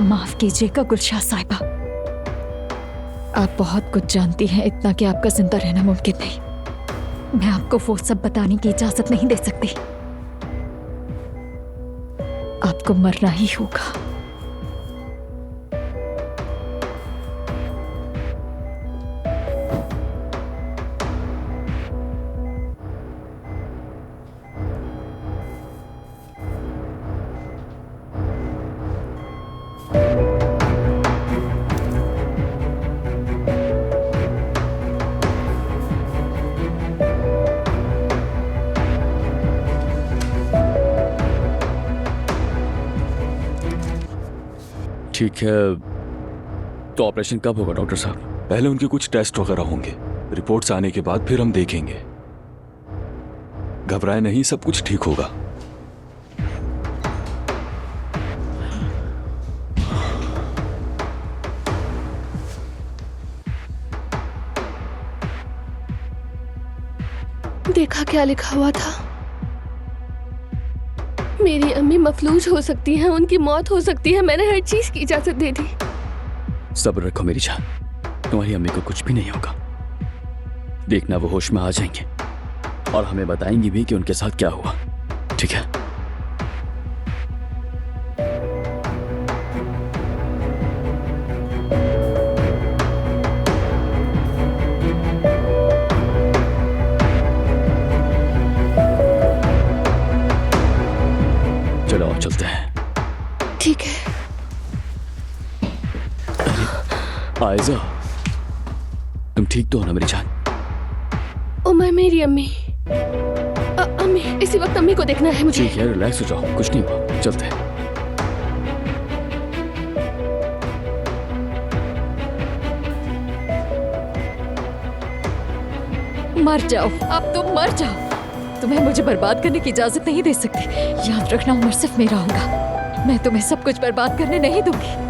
माफ कीजिएगा गुलशाह साहिबा, आप बहुत कुछ जानती हैं, इतना कि आपका जिंदा रहना मुमकिन नहीं। मैं आपको वो सब बताने की इजाजत नहीं दे सकती। आपको मरना ही होगा। ठीक है, तो ऑपरेशन कब होगा डॉक्टर साहब? पहले उनके कुछ टेस्ट वगैरह होंगे, रिपोर्ट्स आने के बाद फिर हम देखेंगे। घबराए नहीं, सब कुछ ठीक होगा। देखा क्या लिखा हुआ था? मेरी अम्मी मफलूज हो सकती हैं, उनकी मौत हो सकती है। मैंने हर चीज की इजाजत दे दी। सब्र रखो मेरी जान, तुम्हारी अम्मी को कुछ भी नहीं होगा। देखना वो होश में आ जाएंगे और हमें बताएंगी भी कि उनके साथ क्या हुआ। ठीक है? चलो चलते हैं। ठीक है। आयजा, तुम ठीक तो हो ना मेरी जान? उमर, मेरी अम्मी। अम्मी, इसी वक्त अम्मी को देखना है मुझे। ठीक है, रिलैक्स हो जाओ, कुछ नहीं हुआ, चलते हैं। मर जाओ, अब तुम मर जाओ। तुम्हें मुझे बर्बाद करने की इजाजत नहीं दे सकती। याद रखना, उमर सिर्फ मेरा होगा। मैं तुम्हें सब कुछ बर्बाद करने नहीं दूंगी।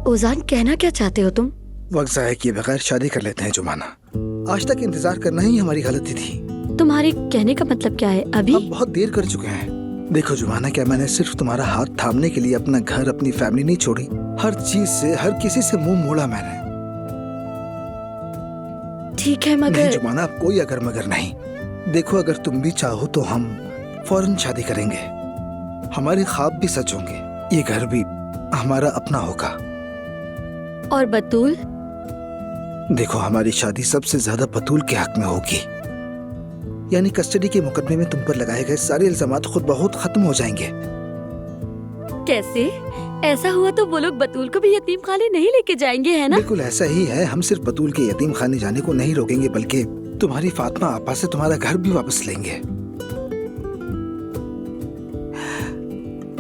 ओजान, कहना क्या चाहते हो तुम? वक्त ज़ाया किए बगैर शादी कर लेते हैं जुमाना। आज तक इंतजार करना ही हमारी गलती थी। तुम्हारे कहने का मतलब क्या है? अभी हम बहुत देर कर चुके हैं। देखो जुमाना, क्या मैंने सिर्फ तुम्हारा हाथ थामने के लिए अपना घर, अपनी फैमिली नहीं छोड़ी? हर चीज से, हर किसी से मुंह मोड़ा मैंने। ठीक है मगर नहीं जुमाना, अब कोई अगर मगर नहीं। देखो, अगर तुम भी चाहो तो हम फौरन शादी करेंगे। हमारे ख्वाब भी सच होंगे, ये घर भी हमारा अपना होगा। और बतूल? देखो, हमारी शादी सबसे ज्यादा बतूल के हक में होगी। यानी कस्टडी के मुकदमे में तुम पर लगाए गए सारे इल्जामात खुद बहुत खत्म हो जाएंगे। कैसे? ऐसा हुआ तो वो लोग बतूल को भी यतीम खाने नहीं लेके जाएंगे, है ना? बिल्कुल ऐसा ही है। हम सिर्फ बतूल के यतीम खाने जाने को नहीं रोकेंगे, बल्कि तुम्हारी फातिमा आपा से तुम्हारा घर भी वापस लेंगे।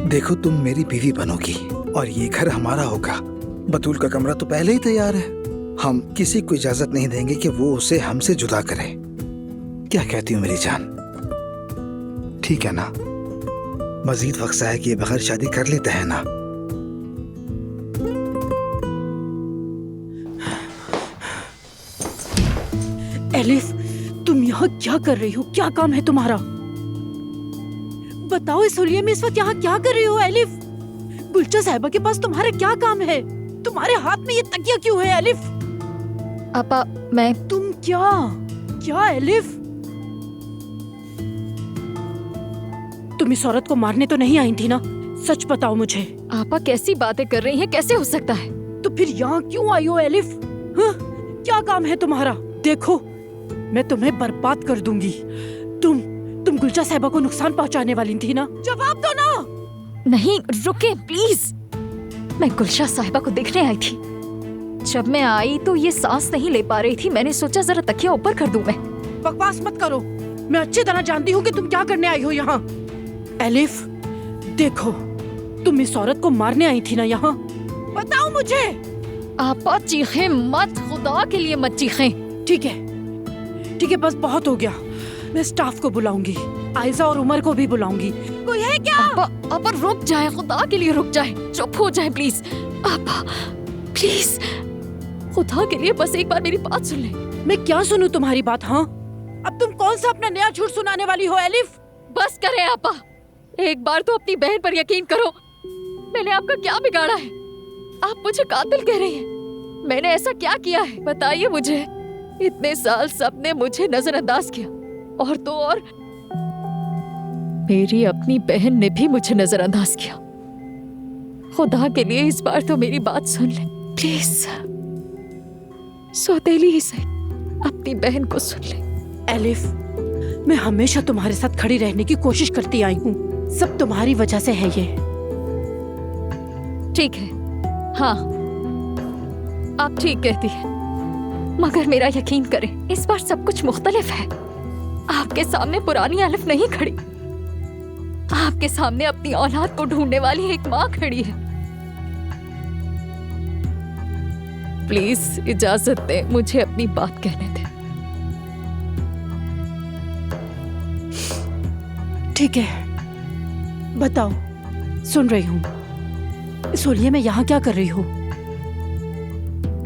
देखो, तुम मेरी बीवी बनोगी और ये घर हमारा होगा। बतूल का कमरा तो पहले ही तैयार है। हम किसी को इजाजत नहीं देंगे कि वो उसे हमसे जुदा करे। क्या कहती हो मेरी जान? ठीक है ना? मजीद वक्त ज़ाया किए बगैर शादी कर लेते हैं ना? एलिफ, तुम यहाँ क्या कर रही हो? क्या काम है तुम्हारा? बताओ, इस हुलिये में इस वक्त यहाँ क्या कर रही हो एलिफ? गुलचा साहिबा के पास तुम्हारा क्या काम है? तुम्हारे हाथ में ये तकिया क्यों है एलिफ? आपा, मैं तुम क्या एलिफ? तुम इस औरत को मारने तो नहीं आई थी ना? सच बताओ मुझे। आपा कैसी बातें कर रही हैं? कैसे हो सकता है? तो फिर यहाँ क्यों आई हो एलिफ? हाँ? क्या काम है तुम्हारा? देखो, मैं तुम्हें बर्बाद कर दूंगी। तुम गुलचा साहिबा को नुकसान पहुंचाने वाली थी ना? जवाब दो ना। नहीं, रुके प्लीज। मैं गुलशा साहिबा को देखने आई थी। जब मैं आई तो ये सांस नहीं ले पा रही थी। मैंने सोचा जरा तकिया ऊपर कर दूं मैं। बकवास मत करो। मैं अच्छी तरह जानती हूँ कि तुम क्या करने आई हो यहाँ। एलिफ, देखो, तुम इस औरत को मारने आई थी ना यहाँ? बताओ मुझे। आपा चीखें मत, खुदा के लिए मत चीखें। ठीक है, ठीक है, बस बहुत हो गया। मैं स्टाफ को बुलाऊंगी, आयजा और उमर को भी बुलाऊंगी। कोई है क्या? आपा रुक जाए, खुदा के लिए रुक जाए, चुप हो जाए प्लीज। आपा प्लीज, खुदा के लिए बस एक बार मेरी बात सुन ले। मैं क्या सुनूं तुम्हारी बात? हाँ, अब तुम कौन सा अपना नया झूठ सुनाने वाली हो एलिफ? बस करें आपा, एक बार तो अपनी बहन पर यकीन करो। मैंने आपका क्या बिगाड़ा है? आप मुझे कातिल कह रही हैं। मैंने ऐसा क्या किया है बताइए मुझे। इतने साल सबने मुझे नजरअंदाज किया, और तो और मेरी अपनी बहन ने भी मुझे नजरअंदाज किया। खुदा के लिए इस बार तो मेरी बात सुन ले प्लीज। सौतेली ही सही, अपनी बहन को सुन ले। एलिफ, मैं हमेशा तुम्हारे साथ खड़ी रहने की कोशिश करती आई हूँ। सब तुम्हारी वजह से है ये। ठीक है, हाँ आप ठीक कहती हैं, मगर मेरा यकीन करें, इस बार सब कुछ मुख्तलिफ है। आपके सामने पुरानी अलिफ नहीं खड़ी, आपके सामने अपनी औलाद को ढूंढने वाली एक माँ खड़ी है। प्लीज इजाजत दें, मुझे अपनी बात कहने दें। ठीक है, बताओ, सुन रही हूँ। सोलिए, मैं यहाँ क्या कर रही हूँ?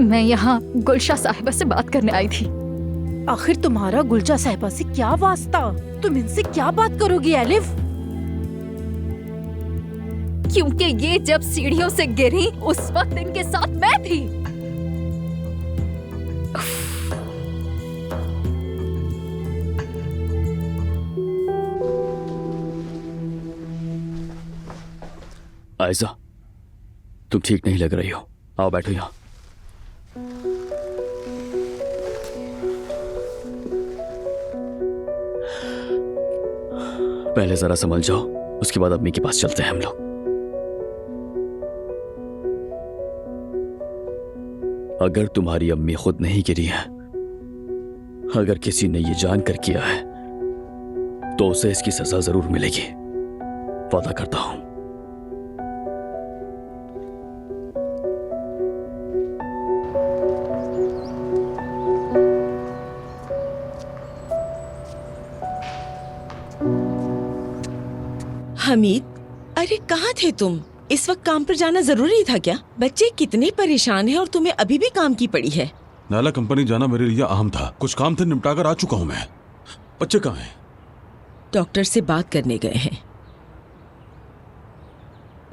मैं यहाँ गुलशा साहिबा से बात करने आई थी। आखिर तुम्हारा गुलजा साहिबा से क्या वास्ता? तुम इनसे क्या बात करोगी एलिफ? क्योंकि ये जब सीढ़ियों से गिरी उस वक्त इनके साथ मैं थी। आयजा, तुम ठीक नहीं लग रही हो, आओ बैठो यहाँ। पहले जरा समझ जाओ, उसके बाद अम्मी के पास चलते हैं हम लोग। अगर तुम्हारी अम्मी खुद नहीं गिरी है, अगर किसी ने ये जानकर किया है, तो उसे इसकी सजा जरूर मिलेगी, वादा करता हूं। हमीद, अरे कहाँ थे तुम? इस वक्त काम पर जाना जरूरी था क्या? बच्चे कितने परेशान हैं और तुम्हें अभी भी काम की पड़ी है। नाला कंपनी जाना मेरे लिए अहम था, कुछ काम थे निपटाकर आ चुका हूँ मैं। बच्चे कहाँ हैं? डॉक्टर से बात करने गए हैं।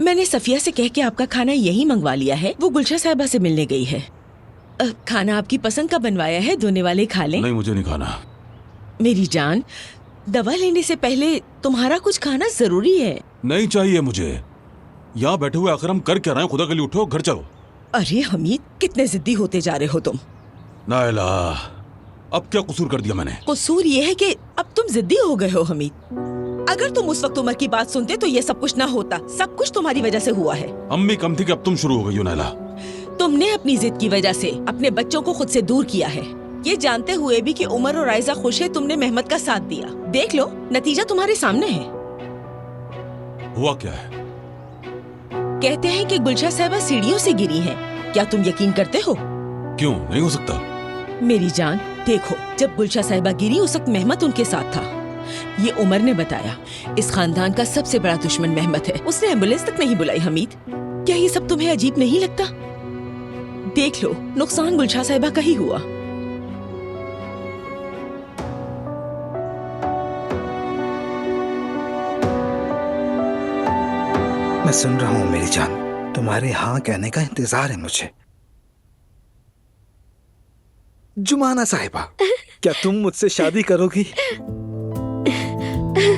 मैंने सफिया से कह के आपका खाना यही मंगवा लिया है, वो गुलशा साहिबा से मिलने गई है। खाना आपकी पसंद का बनवाया है, धोने वाले खा लें। नहीं, मुझे नहीं खाना। मेरी जान, दवा लेने से पहले तुम्हारा कुछ खाना जरूरी है। नहीं चाहिए मुझे। यहाँ बैठे हुए आखिर हम कर क्या रहे हैं? खुदा के लिए उठो, घर चलो। अरे हमीद, कितने जिद्दी होते जा रहे हो तुम। नायला, अब क्या कसूर कर दिया मैंने? कसूर ये है कि अब तुम जिद्दी हो गए हो हमीद। अगर तुम उस वक्त उमर की बात सुनते तो ये सब कुछ ना होता। सब कुछ तुम्हारी वजह से हुआ है। अम्मी कम थी कि अब तुम शुरू हो गई हो नायला। तुमने अपनी जिद की वजह से अपने बच्चों को खुद से दूर किया है, ये जानते हुए भी कि उमर और आयजा खुश है तुमने मेहमत का साथ दिया। देख लो, नतीजा तुम्हारे सामने है। हुआ क्या है? कहते हैं कि गुलशा साहिबा सीढ़ियों से गिरी हैं। क्या तुम यकीन करते हो? क्यों नहीं हो सकता? मेरी जान, देखो, जब गुलशा साहिबा गिरी उस वक्त मेहमत उनके साथ था। ये उमर ने बताया। इस खानदान का सबसे बड़ा दुश्मन मेहमत है, उसने एम्बुलेंस तक नहीं बुलाई। हमीद, क्या ये सब तुम्हें अजीब नहीं लगता? देख लो, नुकसान गुलशा साहिबा का ही हुआ। मैं सुन रहा हूँ मेरी जान, तुम्हारे हाँ कहने का इंतजार है मुझे। जुमाना साहिबा, क्या तुम मुझसे शादी करोगी?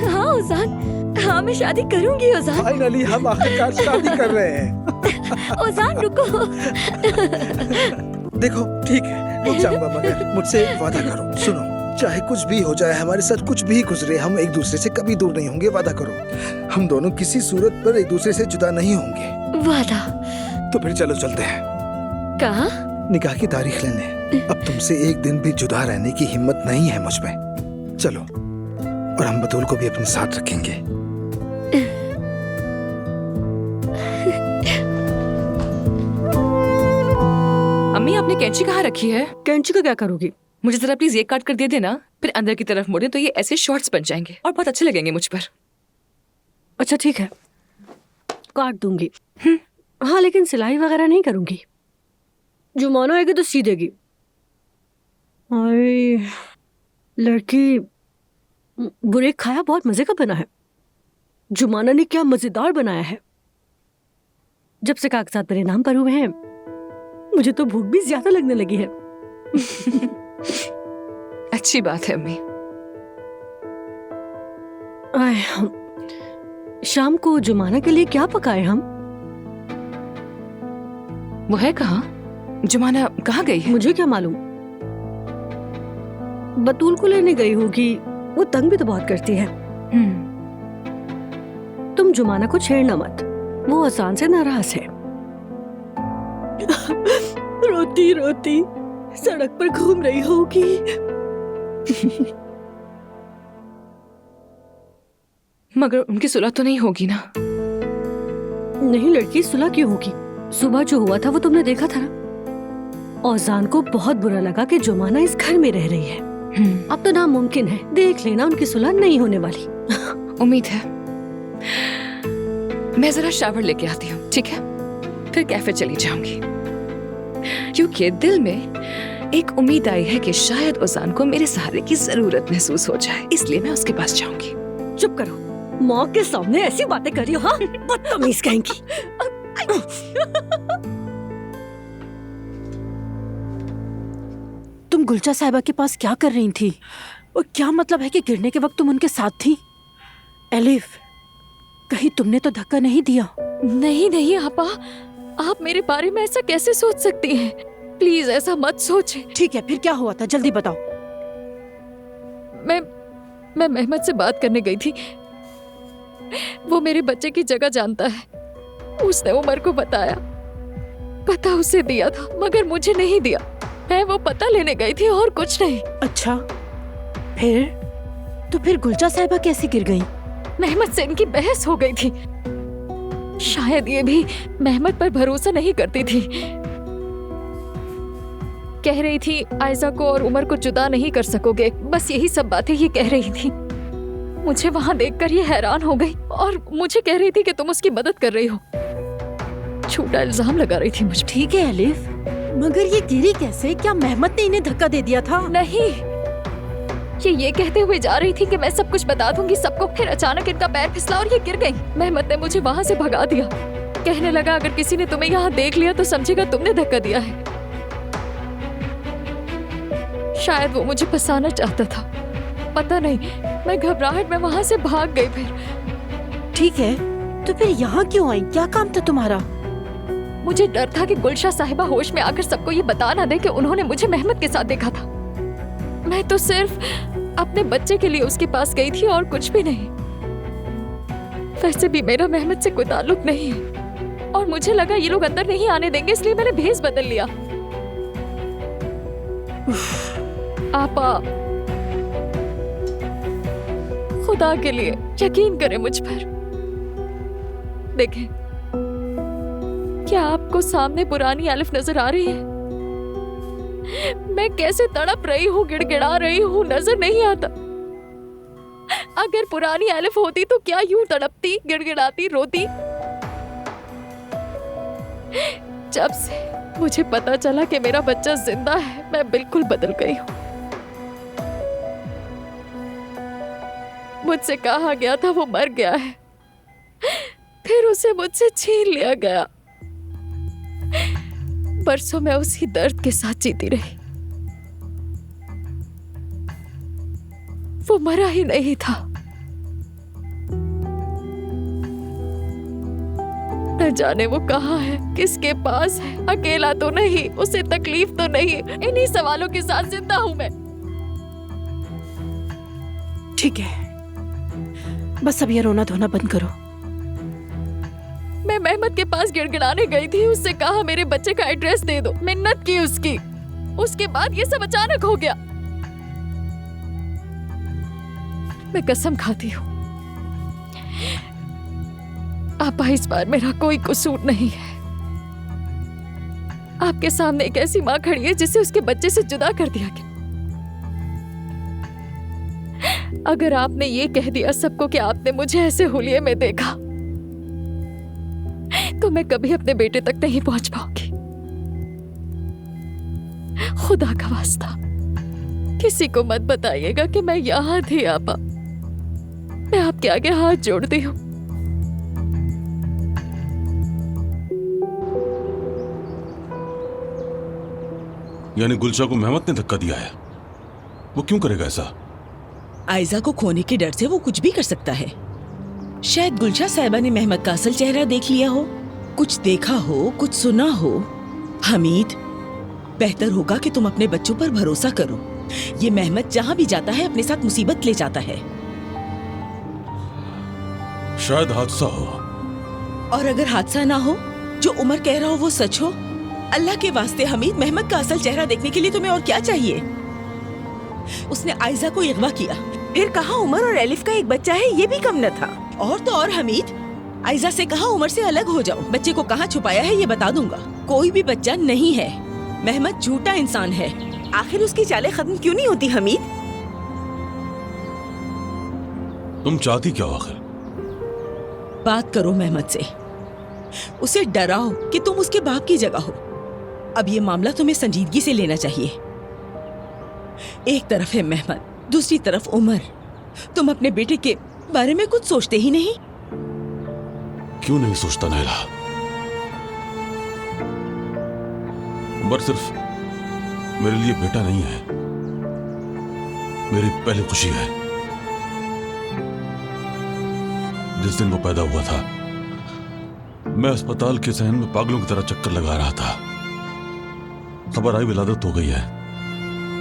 हाँ ओजान, हाँ मैं शादी करूंगी ओजान। फाइनली हम आखिरकार शादी कर रहे हैं। ओजान रुको। देखो ठीक है, रुक जाऊंगा, मगर मुझसे वादा करो। सुनो, चाहे कुछ भी हो जाए, हमारे साथ कुछ भी गुजरे, हम एक दूसरे से कभी दूर नहीं होंगे। वादा करो, हम दोनों किसी सूरत पर एक दूसरे से जुदा नहीं होंगे। वादा। तो फिर चलो चलते हैं। कहाँ? निकाह की तारीख लेने। अब तुमसे एक दिन भी जुदा रहने की हिम्मत नहीं है मुझ में। चलो, और हम बतूल को भी अपने साथ रखेंगे। अम्मी, आपने कैंची कहाँ रखी है? कैंची का क्या करोगी? मुझे जरा प्लीज ये काट कर दे देना, फिर अंदर की तरफ मोड़े तो ये ऐसे शॉर्ट्स बन जाएंगे और बहुत अच्छे लगेंगे मुझ पर। अच्छा ठीक है, काट दूंगी। हाँ लेकिन सिलाई वगैरह नहीं करूंगी। जुमाना आएगी तो सी देगी। अरे लड़की, बुरेक खाया बहुत मजे का बना है। जुमाना ने क्या मजेदार बनाया है। जब से कागजात मेरे नाम पर हुए हैं मुझे तो भूख भी ज्यादा लगने लगी है। अच्छी बात है अम्मी। शाम को जुमाना के लिए क्या पकाए हम? वो है कहाँ? जुमाना कहाँ गई है? मुझे क्या मालूम, बतूल को लेने गई होगी। वो तंग भी तो बहुत करती है। तुम जुमाना को छेड़ना मत, वो आसान से नाराज है। रोती रोती सड़क पर घूम रही होगी। मगर उनकी सुलह तो नहीं होगी ना? नहीं लड़की, सुलह क्यों होगी? सुबह जो हुआ था वो तुमने देखा था ना। औजान को बहुत बुरा लगा कि जुमाना इस घर में रह रही है। अब तो नामुमकिन है, देख लेना उनकी सुलह नहीं होने वाली। उम्मीद है। मैं जरा शावर लेके आती हूँ, ठीक है? फिर कैफे चली जाऊंगी, क्योंकि दिल में एक उम्मीद आई है कि शायद औजान को मेरे सहारे की जरूरत महसूस हो जाए, इसलिए मैं उसके पास जाऊंगी। चुप करो, माँ के सामने ऐसी बातें कर रही हो? हाँ, बदतमीज कहेंगी। तुम गुलचा साहिबा के पास क्या कर रही थी? और क्या मतलब है कि गिरने के वक्त तुम उनके साथ थी? एलिफ, कहीं तुमने तो धक्का नहीं दिया? नहीं नहीं आपा, आप मेरे बारे में ऐसा कैसे सोच सकती हैं? प्लीज ऐसा मत सोचें। ठीक है, फिर क्या हुआ था, जल्दी बताओ। मैं मेहमद से बात करने गई थी। वो मेरे बच्चे की जगह जानता है। उसने उमर को बताया, पता उसे दिया था मगर मुझे नहीं दिया। मैं वो पता लेने गई थी और कुछ नहीं। अच्छा, फिर? तो फिर गुलचा साहिबा कैसे गिर गई? मेहमद से इनकी बहस हो गई थी। शायद ये भी मेहमद पर भरोसा नहीं करती थी। कह रही थी आयजा को और उमर को जुदा नहीं कर सकोगे, बस यही सब बातें ये कह रही थी। मुझे वहां देखकर ये हैरान हो गई और मुझे कह रही थी कि तुम उसकी मदद कर रही हो। झूठा इल्जाम लगा रही थी मुझे। ठीक है एलिफ, मगर ये गिरी कैसे? क्या मेहमद ने इन्हें धक्का दे दिया था? नहीं, ये कहते हुए जा रही थी कि मैं सब कुछ बता दूंगी सबको। फिर अचानक इनका पैर फिसला और ये गिर गई। मेहमद ने मुझे वहां से भगा दिया। कहने लगा अगर किसी ने तुम्हें यहाँ देख लिया तो समझेगा तुमने धक्का दिया है। शायद वो मुझे फंसाना चाहता था, पता नहीं। मैं घबराहट में वहां से भाग गई। फिर ठीक है, तो फिर यहाँ क्यों आई? क्या काम था तुम्हारा? मुझे डर था कि गुलशा साहिबा होश में आकर सबको ये बता ना दे कि उन्होंने मुझे मेहमद के साथ देखा था। मैं तो सिर्फ अपने बच्चे के लिए उसके पास गई थी और कुछ भी नहीं। वैसे भी मेरा मेहमद से कोई ताल्लुक नहीं है और मुझे लगा ये लोग अंदर नहीं आने देंगे, इसलिए मैंने भेस बदल लिया। आपा, खुदा के लिए यकीन करें मुझ पर। देखें, क्या आपको सामने पुरानी अलिफ नजर आ रही है? मैं कैसे तड़प रही हूँ, गिड़गिड़ा रही हूँ, नजर नहीं आता। अगर पुरानी अलिफ होती तो क्या यूं तड़पती, गिड़गिड़ाती, रोती? जब से मुझे पता चला कि मेरा बच्चा जिंदा है, मैं बिल्कुल बदल गई हूँ। मुझसे कहा गया था वो मर गया है, फिर उसे मुझसे छीन लिया गया। बरसों में उसी दर्द के साथ जीती रही। वो मरा ही नहीं था। न जाने वो कहाँ है, किसके पास है, अकेला तो नहीं, उसे तकलीफ तो नहीं। इन्हीं सवालों के साथ जिंदा हूं मैं। ठीक है, बस अब ये रोना धोना बंद करो। मैं मेहमद के पास गिड़गिड़ाने गई थी, उससे कहा मेरे बच्चे का एड्रेस दे दो, मिन्नत की उसकी। उसके बाद ये सब अचानक हो गया। मैं कसम खाती हूँ आपा, इस बार मेरा कोई कसूर नहीं है। आपके सामने एक ऐसी माँ खड़ी है जिसे उसके बच्चे से जुदा कर दिया गया। अगर आपने ये कह दिया सबको कि आपने मुझे ऐसे हुलिये में देखा, तो मैं कभी अपने बेटे तक नहीं पहुंच पाऊंगी। खुदा का वास्ता, किसी को मत बताइएगा कि मैं यहां थी आपा। मैं आपके आगे हाथ जोड़ती हूँ। यानी गुलशा को मेहमत ने धक्का दिया है? वो क्यों करेगा ऐसा? आयजा को खोने के डर से वो कुछ भी कर सकता है। शायद गुलशा साहिबा ने मेहमत का असल चेहरा देख लिया हो, कुछ देखा हो, कुछ सुना हो। हमीद, बेहतर होगा कि तुम अपने बच्चों पर भरोसा करो। ये मेहमत जहाँ भी जाता है अपने साथ मुसीबत ले जाता है। शायद हादसा हो। और अगर हादसा ना हो, जो उमर कह रहा हो वो सच हो, अल्लाह के वास्ते हमीद, मेहमत का असल चेहरा देखने के लिए तुम्हें और क्या चाहिए? उसने आयजा को अगवा किया, फिर कहा उमर और एलिफ का एक बच्चा है, ये भी कम न था। और तो और हमीद, आयजा से कहा उमर से अलग हो जाओ। बच्चे को कहाँ छुपाया है ये बता दूंगा। कोई भी बच्चा नहीं है। मेहमत झूठा इंसान है। आखिर उसकी चालें खत्म क्यों नहीं होती हमीद? तुम चाहती क्या आखिर? बात करो मेहमत से, उसे डराओ कि तुम उसके बाप की जगह हो। अब ये मामला तुम्हें संजीदगी से लेना चाहिए। एक तरफ है मेहमत, दूसरी तरफ उमर। तुम अपने बेटे के बारे में कुछ सोचते ही नहीं। क्यों नहीं सोचता नैला? उमर सिर्फ मेरे लिए बेटा नहीं है, मेरी पहली खुशी है। जिस दिन वो पैदा हुआ था, मैं अस्पताल के सहन में पागलों की तरह चक्कर लगा रहा था। खबर आई विलादत हो गई है।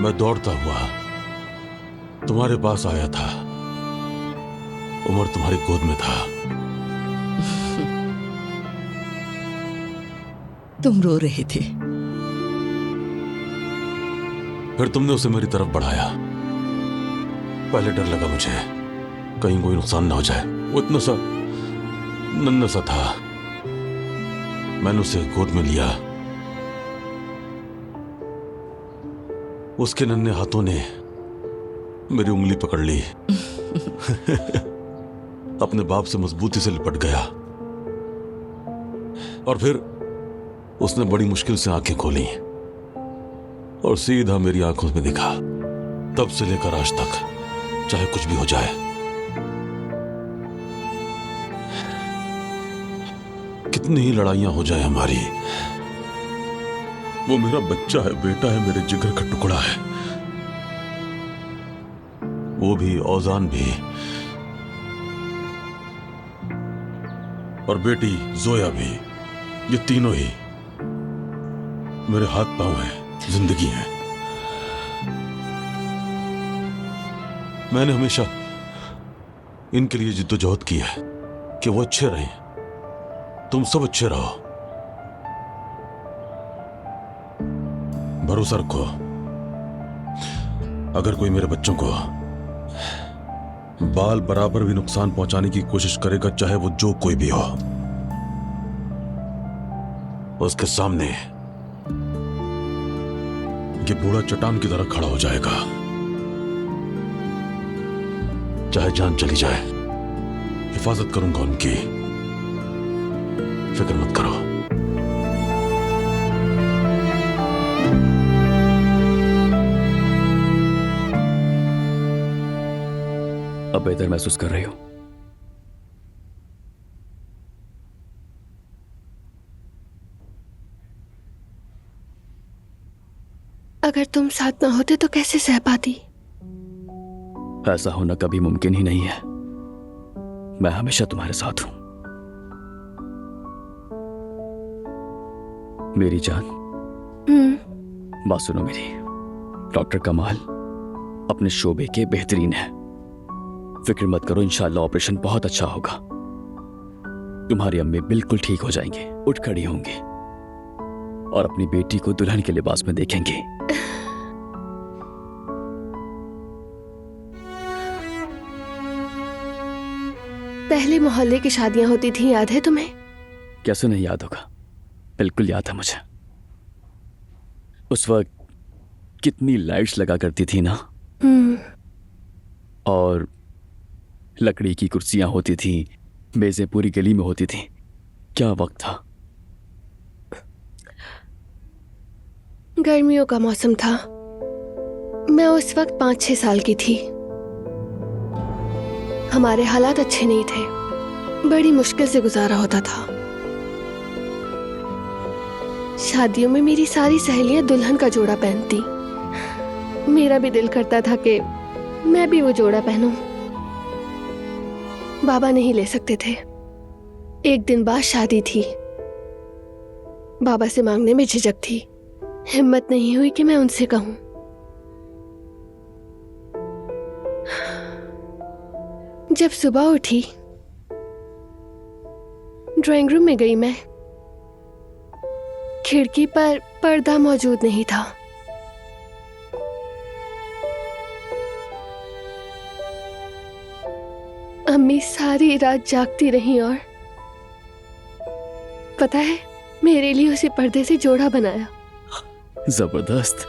मैं दौड़ता हुआ तुम्हारे पास आया था। उमर तुम्हारी गोद में था। तुम रो रहे थे। फिर तुमने उसे मेरी तरफ बढ़ाया। पहले डर लगा मुझे कहीं कोई नुकसान ना हो जाए। वो इतना सा नन्हा सा था। मैंने उसे गोद में लिया। उसके नन्हे हाथों ने मेरी उंगली पकड़ ली। अपने बाप से मजबूती से लिपट गया। और फिर उसने बड़ी मुश्किल से आंखें खोली और सीधा मेरी आंखों में दिखा। तब से लेकर आज तक, चाहे कुछ भी हो जाए, कितनी ही लड़ाइयां हो जाए हमारी, वो मेरा बच्चा है, बेटा है, मेरे जिगर का टुकड़ा है। वो भी, औजान भी, और बेटी जोया भी। ये तीनों ही मेरे हाथ पांव हैं, जिंदगी है। मैंने हमेशा इनके लिए जिद्दोजहद की है कि वो अच्छे रहें, तुम सब अच्छे रहो। भरोसा रखो, अगर कोई मेरे बच्चों को बाल बराबर भी नुकसान पहुंचाने की कोशिश करेगा, चाहे वो जो कोई भी हो, उसके सामने ये बूढ़ा चट्टान की तरह खड़ा हो जाएगा। चाहे जान चली जाए, हिफाजत करूंगा उनकी। फिक्र मत करो। अब बेहतर महसूस कर रही हो? अगर तुम साथ ना होते तो कैसे सह पाती? ऐसा होना कभी मुमकिन ही नहीं है। मैं हमेशा तुम्हारे साथ हूं मेरी जान। बात सुनो मेरी। डॉक्टर कमाल अपने शोबे के बेहतरीन है। फिक्र मत करो, इंशाल्लाह ऑपरेशन बहुत अच्छा होगा। तुम्हारी अम्मी बिल्कुल ठीक हो जाएंगे, उठ खड़ी होंगी और अपनी बेटी को दुल्हन के लिबास में देखेंगे। पहले मोहल्ले की शादियां होती थी, याद है तुम्हें? कैसे नहीं याद होगा, बिल्कुल याद है मुझे। उस वक्त कितनी लाइट्स लगा करती थी ना। और लकड़ी की कुर्सियां होती थी, मेजें पूरी गली में होती थी। क्या वक्त था। गर्मियों का मौसम था। मैं उस वक्त 5-6 साल की थी। हमारे हालात अच्छे नहीं थे, बड़ी मुश्किल से गुजारा होता था। शादियों में मेरी सारी सहेलियां दुल्हन का जोड़ा पहनती। मेरा भी दिल करता था कि मैं भी वो जोड़ा पहनूं। बाबा नहीं ले सकते थे। एक दिन बाद शादी थी। बाबा से मांगने में झिझक थी। हिम्मत नहीं हुई कि मैं उनसे कहूं। जब सुबह उठी, ड्राइंग रूम में गई मैं। खिड़की पर पर्दा मौजूद नहीं था। अम्मी सारी रात जागती रही और पता है, मेरे लिए उसी पर्दे से जोड़ा बनाया। जबरदस्त।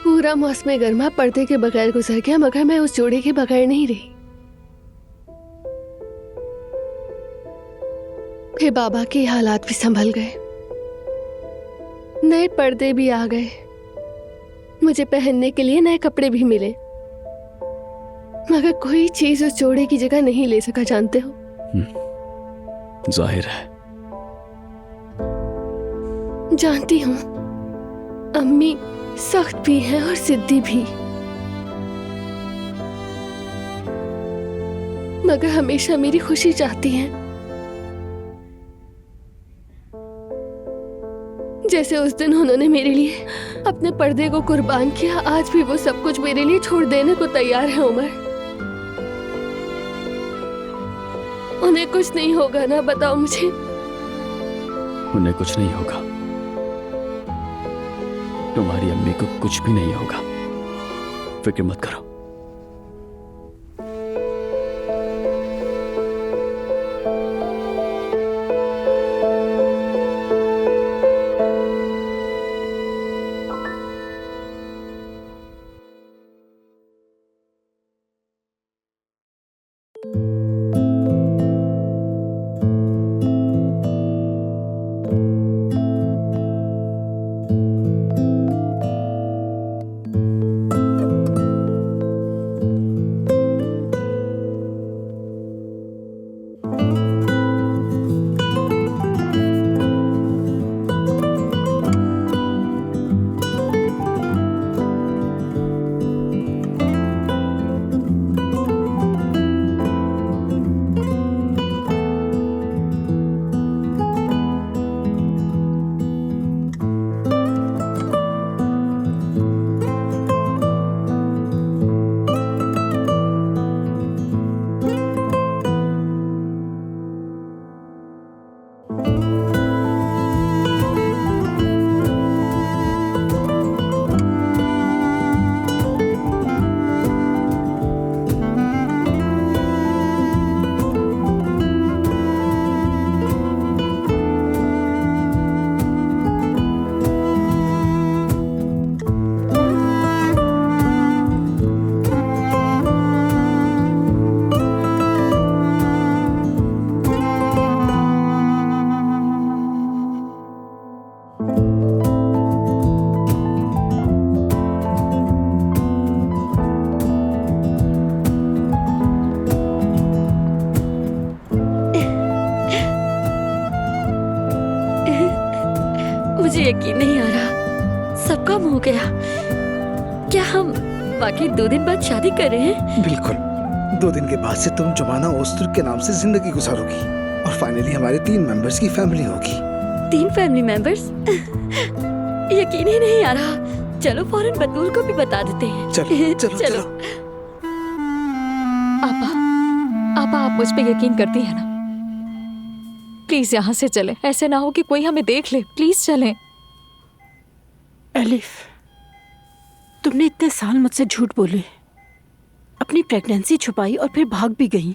पूरा मौसम गर्मा पर्दे के बगैर गुजर गया, मगर मैं उस जोड़े के बगैर नहीं रही। फिर बाबा के हालात भी संभल गए, नए पर्दे भी आ गए, मुझे पहनने के लिए नए कपड़े भी मिले, मगर कोई चीज उस जोड़े की जगह नहीं ले सका। जानते हो, जाहिर है। जानती हूँ, अम्मी सख्त भी हैं और जिद्दी भी, मगर हमेशा मेरी खुशी चाहती हैं। जैसे उस दिन उन्होंने मेरे लिए अपने पर्दे को कुर्बान किया, आज भी वो सब कुछ मेरे लिए छोड़ देने को तैयार है। उमर, उन्हें कुछ नहीं होगा ना? बताओ मुझे। उन्हें कुछ नहीं होगा। तुम्हारी अम्मी को कुछ भी नहीं होगा, फिक्र मत करो। मुझे यकीन नहीं आ रहा, सब काम हो गया। क्या हम वाकई 2 दिन बाद शादी कर रहे हैं? बिल्कुल। 2 दिन के बाद से तुम जुमाना ओस्तुर्क के नाम से जिंदगी गुजारोगी और फाइनली हमारे 3 मेंबर्स की फैमिली होगी। 3 फैमिली मेंबर्स? यकीन ही नहीं आ रहा। चलो फौरन बतूल को भी बता देते हैं। चलो चलो चलो। चलो। आपा आप मुझ पे यकीन करती है ना? प्लीज यहाँ से चले, ऐसे ना हो कि कोई हमें देख ले। प्लीज चलें। एलिफ, तुमने इतने साल मुझसे झूठ बोले, अपनी प्रेगनेंसी छुपाई और फिर भाग भी गई।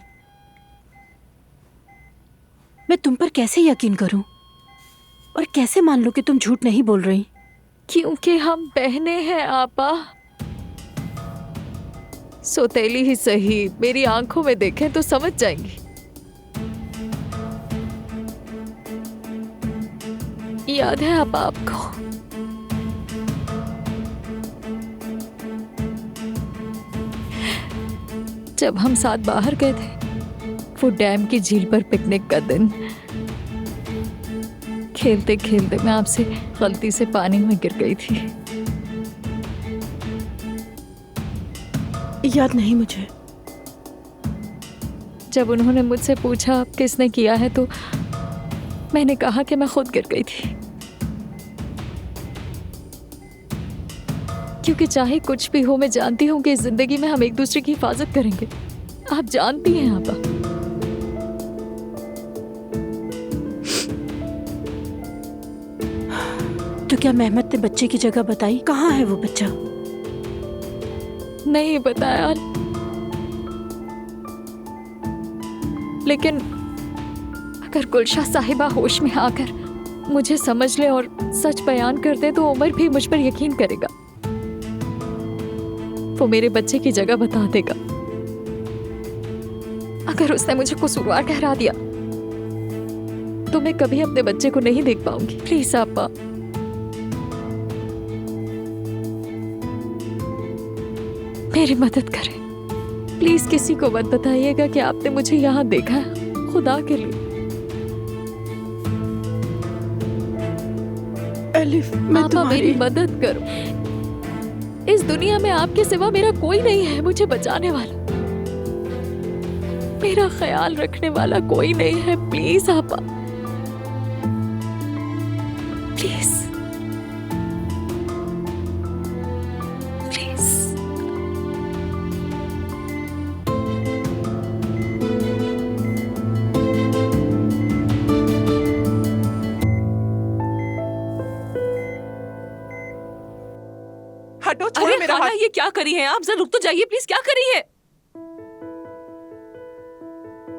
मैं तुम पर कैसे यकीन करूं और कैसे मान लूं कि तुम झूठ नहीं बोल रही? क्योंकि हम बहनें हैं आपा। सौतेली ही सही, मेरी आंखों में देखें तो समझ जाएंगी। याद है आपा आपको? जब हम साथ बाहर गए थे, वो डैम की झील पर पिकनिक का दिन। खेलते खेलते मैं आपसे गलती से पानी में गिर गई थी। याद नहीं मुझे। जब उन्होंने मुझसे पूछा किसने किया है तो मैंने कहा कि मैं खुद गिर गई थी। क्योंकि चाहे कुछ भी हो, मैं जानती हूँ कि इस जिंदगी में हम एक दूसरे की हिफाजत करेंगे। आप जानती हैं आपा। तो क्या मेहमत ने बच्चे की जगह बताई? कहाँ है वो बच्चा? नहीं बताया, लेकिन अगर गुलशा साहिबा होश में आकर मुझे समझ ले और सच बयान कर दे तो उमर भी मुझ पर यकीन करेगा। वो मेरे बच्चे की जगह बता देगा। अगर उसने मुझे कसूरवार ठहरा दिया तो मैं कभी अपने बच्चे को नहीं देख पाऊंगी। प्लीज आपा, मेरी मदद करें। प्लीज किसी को मत बताइएगा कि आपने मुझे यहाँ देखा है, खुदा के लिए। एलिफ, मैं आपा मेरी मदद करो। इस दुनिया में आपके सिवा मेरा कोई नहीं है मुझे बचाने वाला, मेरा ख्याल रखने वाला कोई नहीं है। प्लीज आपा, प्लीज प्लीज। हटो, छोड़ो मेरा हाथ। ये क्या करी है आप? जरा रुक तो जाइए प्लीज। क्या करी है?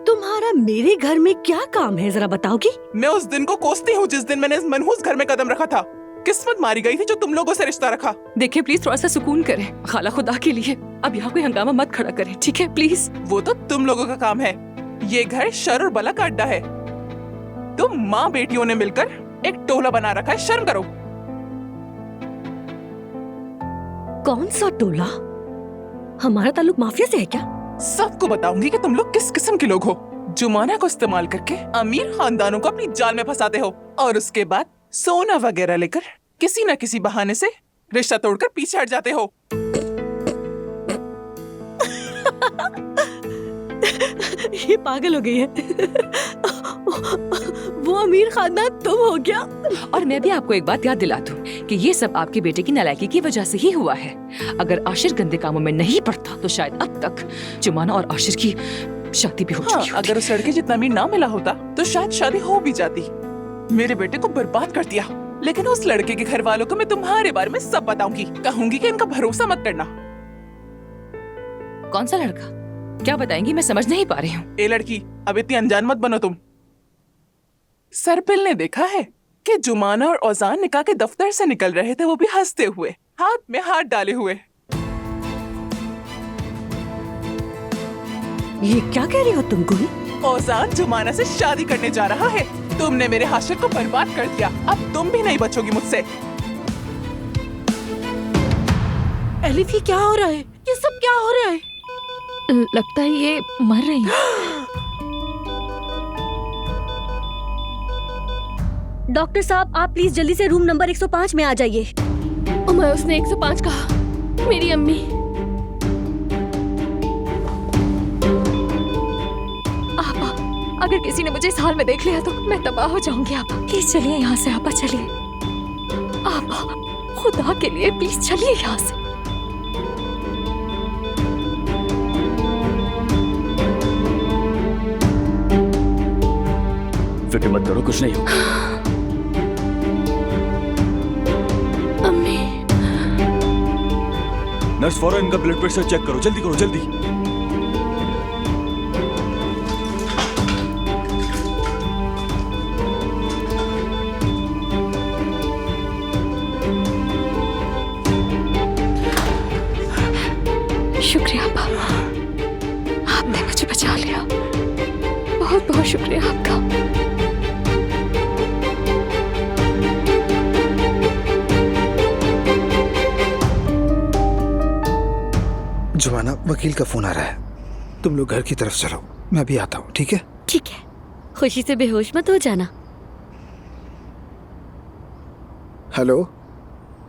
तुम्हारा मेरे घर में क्या काम है, जरा बताओगी? मैं उस दिन को कोसती हूँ जिस दिन मैंने इस मनहूस घर में कदम रखा था। किस्मत मारी गई थी जो तुम लोगों से रिश्ता रखा। देखिए प्लीज थोड़ा सा सुकून करें, खाला खुदा के लिए अब यहाँ कोई हंगामा मत खड़ा करें, ठीक है प्लीज। वो तो तुम लोगों का काम है। ये घर शर और बला का अड्डा है। तुम माँ बेटियों ने मिलकर एक टोला बना रखा है, शर्म करो। कौन सा टोला? हमारा ताल्लुक माफिया से है क्या? सबको बताऊंगी कि तुम लोग किस किस्म के लोग हो। जुमाना को इस्तेमाल करके अमीर खानदानों को अपनी जाल में फंसाते हो और उसके बाद सोना वगैरह लेकर किसी न किसी बहाने से रिश्ता तोड़कर पीछे हट जाते हो। ये पागल हो गई है। वो अमीर खानदान तुम हो क्या? और मैं भी आपको एक बात याद दिला दूं कि ये सब आपके बेटे की नालायकी की वजह से ही हुआ है। अगर आशिर गंदे कामों में नहीं पड़ता तो शायद अब तक जुमाना और आशिर की शादी भी हो चुकी होती। अगर उस लड़के जितना अमीर ना मिला होता तो शायद शादी हो भी जाती। मेरे बेटे को बर्बाद कर दिया, लेकिन उस लड़के के घर वालों को मैं तुम्हारे बारे में सब बताऊंगी। कहूंगी कि इनका भरोसा मत करना। कौन सा लड़का? क्या बताएंगी? मैं समझ नहीं पा रही हूँ। ए लड़की, अब इतनी अनजान मत बनो तुम। सरपिल ने देखा है कि जुमाना और औजान निकाह के दफ्तर से निकल रहे थे, वो भी हंसते हुए, हाथ में हाथ डाले हुए। ये क्या कह रही हो तुम गुल? औजान जुमाना से शादी करने जा रहा है। तुमने मेरे हाशिर को बर्बाद कर दिया, अब तुम भी नहीं बचोगी मुझसे। एलिफ, ये क्या हो रहा है? ये सब क्या हो रहा है? लगता है ये मर रही है। डॉक्टर साहब, आप प्लीज जल्दी से रूम नंबर 105 में आ जाइए। उमर, उसने 105 कहा। मेरी अम्मी। आपा, अगर किसी ने मुझे इस हाल में देख लिया तो मैं तबाह हो जाऊंगी। आपा प्लीज चलिए यहाँ से। आपा चलिए। आपा खुदा के लिए प्लीज चलिए यहाँ से। फिक्र मत करो, कुछ नहीं होगा। अम्मी। नर्स फौरन इनका ब्लड प्रेशर चेक करो, जल्दी करो जल्दी। शुक्रिया पापा, आपने मुझे बचा लिया। बहुत बहुत शुक्रिया आपका। जुमाना, वकील का फोन आ रहा है, तुम लोग घर की तरफ चलो, मैं अभी आता हूँ, ठीक है? ठीक है, खुशी से बेहोश मत हो जाना। हेलो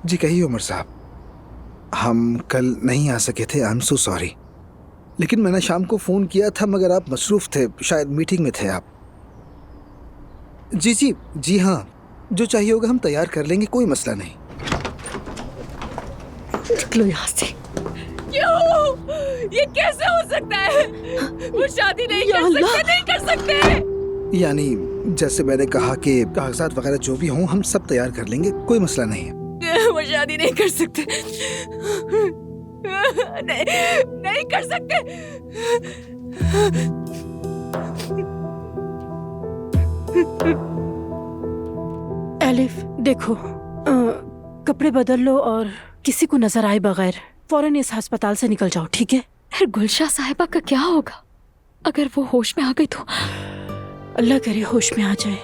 जी, कहिए उमर साहब। हम कल नहीं आ सके थे, आई एम सो सॉरी। लेकिन मैंने शाम को फ़ोन किया था मगर आप मसरूफ़ थे, शायद मीटिंग में थे आप। जी हाँ, जो चाहिए होगा हम तैयार कर लेंगे, कोई मसला नहीं। निकलो यहाँ से। क्यों? ये कैसे हो सकता है? वो शादी नहीं कर सकते। यानी जैसे मैंने कहा कि कागजात वगैरह जो भी हों हम सब तैयार कर लेंगे, कोई मसला नहीं है। वो शादी नहीं कर सकते। नहीं कर सकते। एलिफ, देखो, कपड़े बदल लो और किसी को नजर आए बगैर फौरन इस अस्पताल से निकल जाओ, ठीक है? फिर गुलशा साहिबा का क्या होगा अगर वो होश में आ गई तो? अल्लाह करे होश में आ जाए,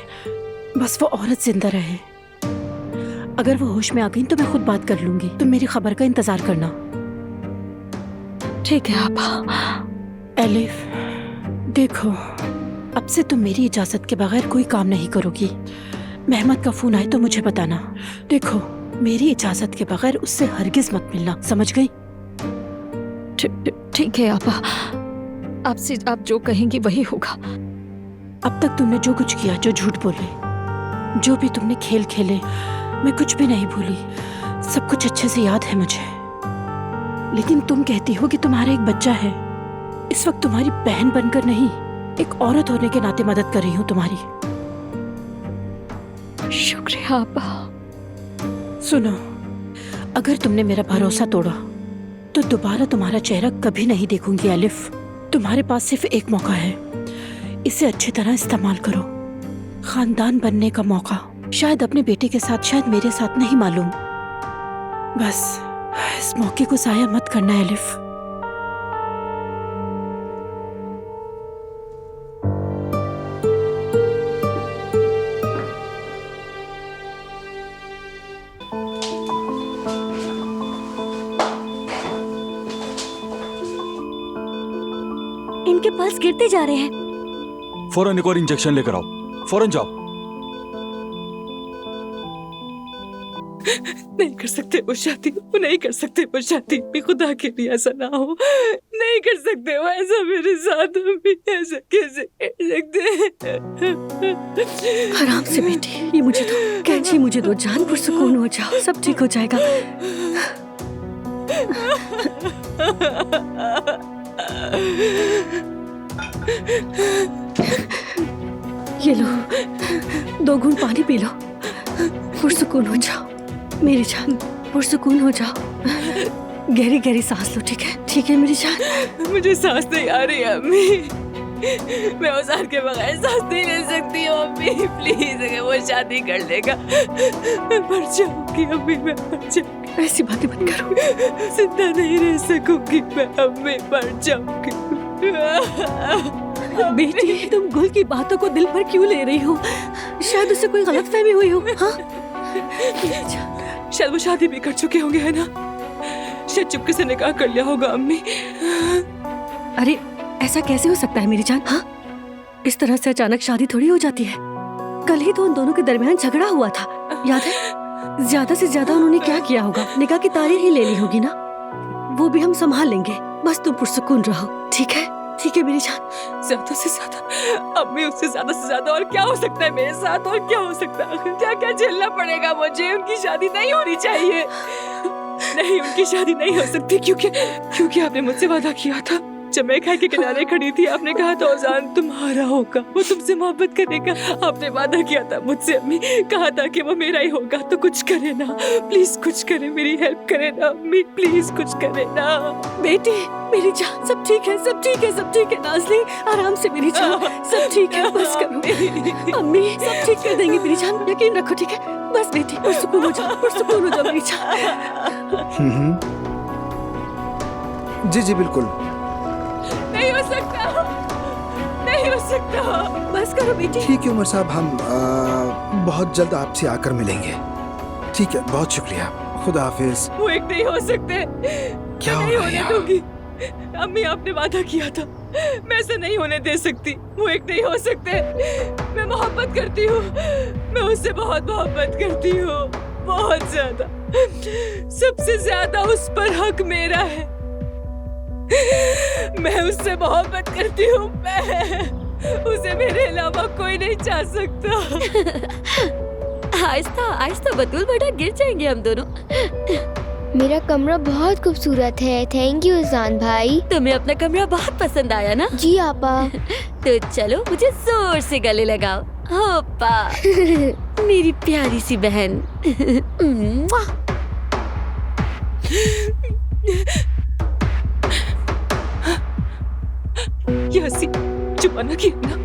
बस वो औरत जिंदा रहे। अगर वो होश में आ गई तो मैं खुद बात कर लूंगी, तुम मेरी खबर का इंतजार करना। ठीक है आपा। एलिफ, देखो, अब से तुम मेरी इजाजत के बगैर कोई काम नहीं करोगी। मेहमत का फोन आए तो मुझे बताना। देखो, मेरी इजाजत के बगैर उससे हरगिज मत मिलना, समझ गई? ठीक है आपा, आपसे आप जो कहेंगी वही होगा। अब तक तुमने जो कुछ किया, जो झूठ बोले, जो भी तुमने खेल खेले, मैं कुछ भी नहीं भूली, सब कुछ अच्छे से याद है मुझे। लेकिन तुम कहती हो कि तुम्हारा एक बच्चा है। इस वक्त तुम्हारी बहन बनकर नहीं, एक औरत होने के नाते मदद कर रही हूँ तुम्हारी। शुक्रिया आपा। सुनो, अगर तुमने मेरा भरोसा तोड़ा तो दोबारा तुम्हारा चेहरा कभी नहीं देखूंगी एलिफ। तुम्हारे पास सिर्फ एक मौका है, इसे अच्छी तरह इस्तेमाल करो। खानदान बनने का मौका, शायद अपने बेटे के साथ, शायद मेरे साथ, नहीं मालूम। बस इस मौके को जाया मत करना एलिफ। इनके पल्स गिरते जा रहे हैं। फौरन एक और इंजेक्शन लेकर आओ, फौरन जाओ। नहीं कर सकते वो शादी, वो नहीं कर सकते वो शादी। खुदा के लिए ऐसा ना हो, नहीं कर सकते वो ऐसा मेरे साथ। भी ऐसा कैसे कर सकते? आराम से बेटी, ये मुझे दो, कैंची मुझे दो, जान पुरसुकून हो जाओ, सब ठीक हो जाएगा। ये लो, 2 घूंट पानी पी लो, पुरसुकून हो जाओ मेरी जान, पुरसुकून हो जाओ। गहरी गहरी सांस लो, ठीक है? ठीक है मेरी जान। मुझे सांस नहीं आ रही है अम्मी, मैं औजार के बगैर सांस नहीं ले सकती हूँ अम्मी। प्लीज, अगर वो शादी कर लेगा मैं मर जाऊंगी अम्मी, मैं मर जाऊंगी। ऐसी बातें मत करो, जिंदा नहीं रह सकूंगी मैं अम्मी, मर जाऊंगी। बेटी, तुम गुल की बातों को दिल पर क्यों ले रही हो? शायद उसे कोई गलतफहमी हुई हो। हाँ, शायद वो शादी भी कर चुके होंगे, है ना? शायद चुपके से निकाह कर लिया होगा अम्मी। अरे ऐसा कैसे हो सकता है मेरी जान? हाँ, इस तरह से अचानक शादी थोड़ी हो जाती है। कल ही तो उन दोनों के दरमियान झगड़ा हुआ था, याद है? ज्यादा से ज्यादा उन्होंने क्या किया होगा? निकाह की तारीख ही ले ली होगी ना, वो भी हम संभाल लेंगे। बस तुम पुरसुकून रहो, ठीक है? ठीक है मेरी जान। ज्यादा से ज्यादा अम्मी, उससे ज्यादा से ज्यादा और क्या हो सकता है मेरे साथ? और क्या हो सकता है? क्या क्या झेलना पड़ेगा मुझे? उनकी शादी नहीं होनी चाहिए। नहीं, उनकी शादी नहीं हो सकती, क्योंकि आपने मुझसे वादा किया था। जब मैं खाई के किनारे खड़ी थी, आपने कहा था औजान तुम्हारा होगा, वो तुमसे मोहब्बत करेगा। आपने वादा किया था मुझसे अम्मी, कहा था कि वो मेरा ही होगा। तो कुछ करे ना प्लीज, कुछ करे, मेरी हेल्प करे ना अम्मी, प्लीज कुछ करे ना। बेटी मेरी जान, सब ठीक है, सब ठीक है, सब ठीक है। नाज़ली, आराम से मेरी जान, सब ठीक है, बस करो। अम्मी सब ठीक कर देंगी मेरी जान, यकीन रखो, ठीक है? बस बेटी, पुरसुकून हो जाओ, पुरसुकून हो जाओ मेरी जान। जी जी बिल्कुल। नहीं हो सकता, नहीं हो सकता। बस करो बेटी। ठीक है उमर साहब, हम बहुत जल्द आपसे आकर मिलेंगे। ठीक है, बहुत शुक्रिया। खुदा हाफिज। वो एक नहीं हो सकते। क्या मैं हो नहीं रहा है होने यहाँ? दूंगी। अम्मी आपने वादा किया था, मैं ऐसे नहीं होने दे सकती। वो एक नहीं हो सकते। मैं मोहब्बत करती हूँ, मैं उससे बहुत मोहब्बत करती हूँ, बहुत ज्यादा। सबसे ज्यादा उस पर हक मेरा है। मैं उससे मोहब्बत करती हूँ, मैं उसे मेरे अलावा कोई नहीं चाह सकता। आहिस्ता आहिस्ता बतूल बेटा, गिर जाएंगे हम दोनों। मेरा कमरा बहुत खूबसूरत है। थैंक यू उजान भाई। तुम्हें अपना कमरा बहुत पसंद आया ना? जी आपा। तो चलो मुझे जोर से गले लगाओ। होप्पा मेरी प्यारी सी बहन। ये हंसी जुबाना की है ना?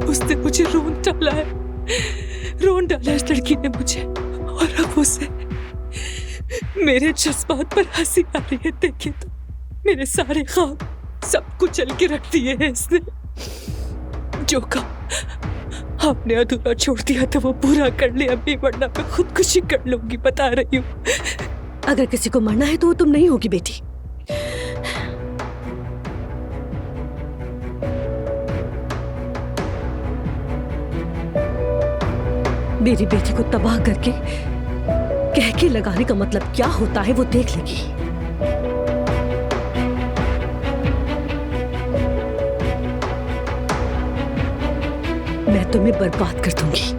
उसने मुझे रोन डाला है, रोन डाला इस लड़की ने मुझे, और अब उसे मेरे जज्बात पर हंसी आ रही है। देखिए तो मेरे सारे ख्वाब सब कुछ चल के रख दिए हैं इसने। जो काम आपने अधूरा छोड़ दिया था वो पूरा कर ले अभी, वरना मैं खुदकुशी कर लूंगी, बता रही हूँ। अगर किसी को मरना है तो वो तुम नहीं होगी बेटी। मेरी बेटी को तबाह करके कह के लगाने का मतलब क्या होता है वो देख लेगी। मैं तुम्हें बर्बाद कर दूंगी।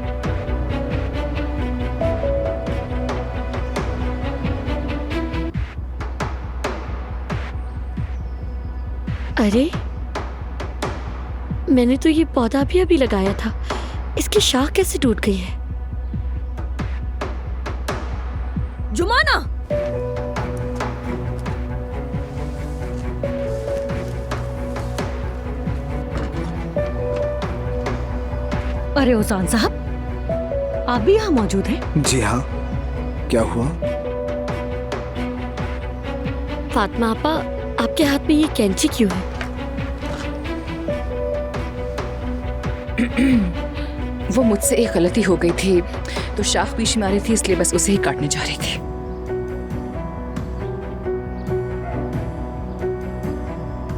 अरे मैंने तो ये पौधा भी अभी लगाया था, इसकी शाख कैसे टूट गई है? जुमाना, अरे उजान साहब, आप भी यहाँ मौजूद हैं? जी हाँ, क्या हुआ? फातिमा आपा, आपके हाथ में ये कैंची क्यों है? वो मुझसे एक गलती हो गई थी, तो शाख बीच में आ रही थी, इसलिए बस उसे ही काटने जा रही थी।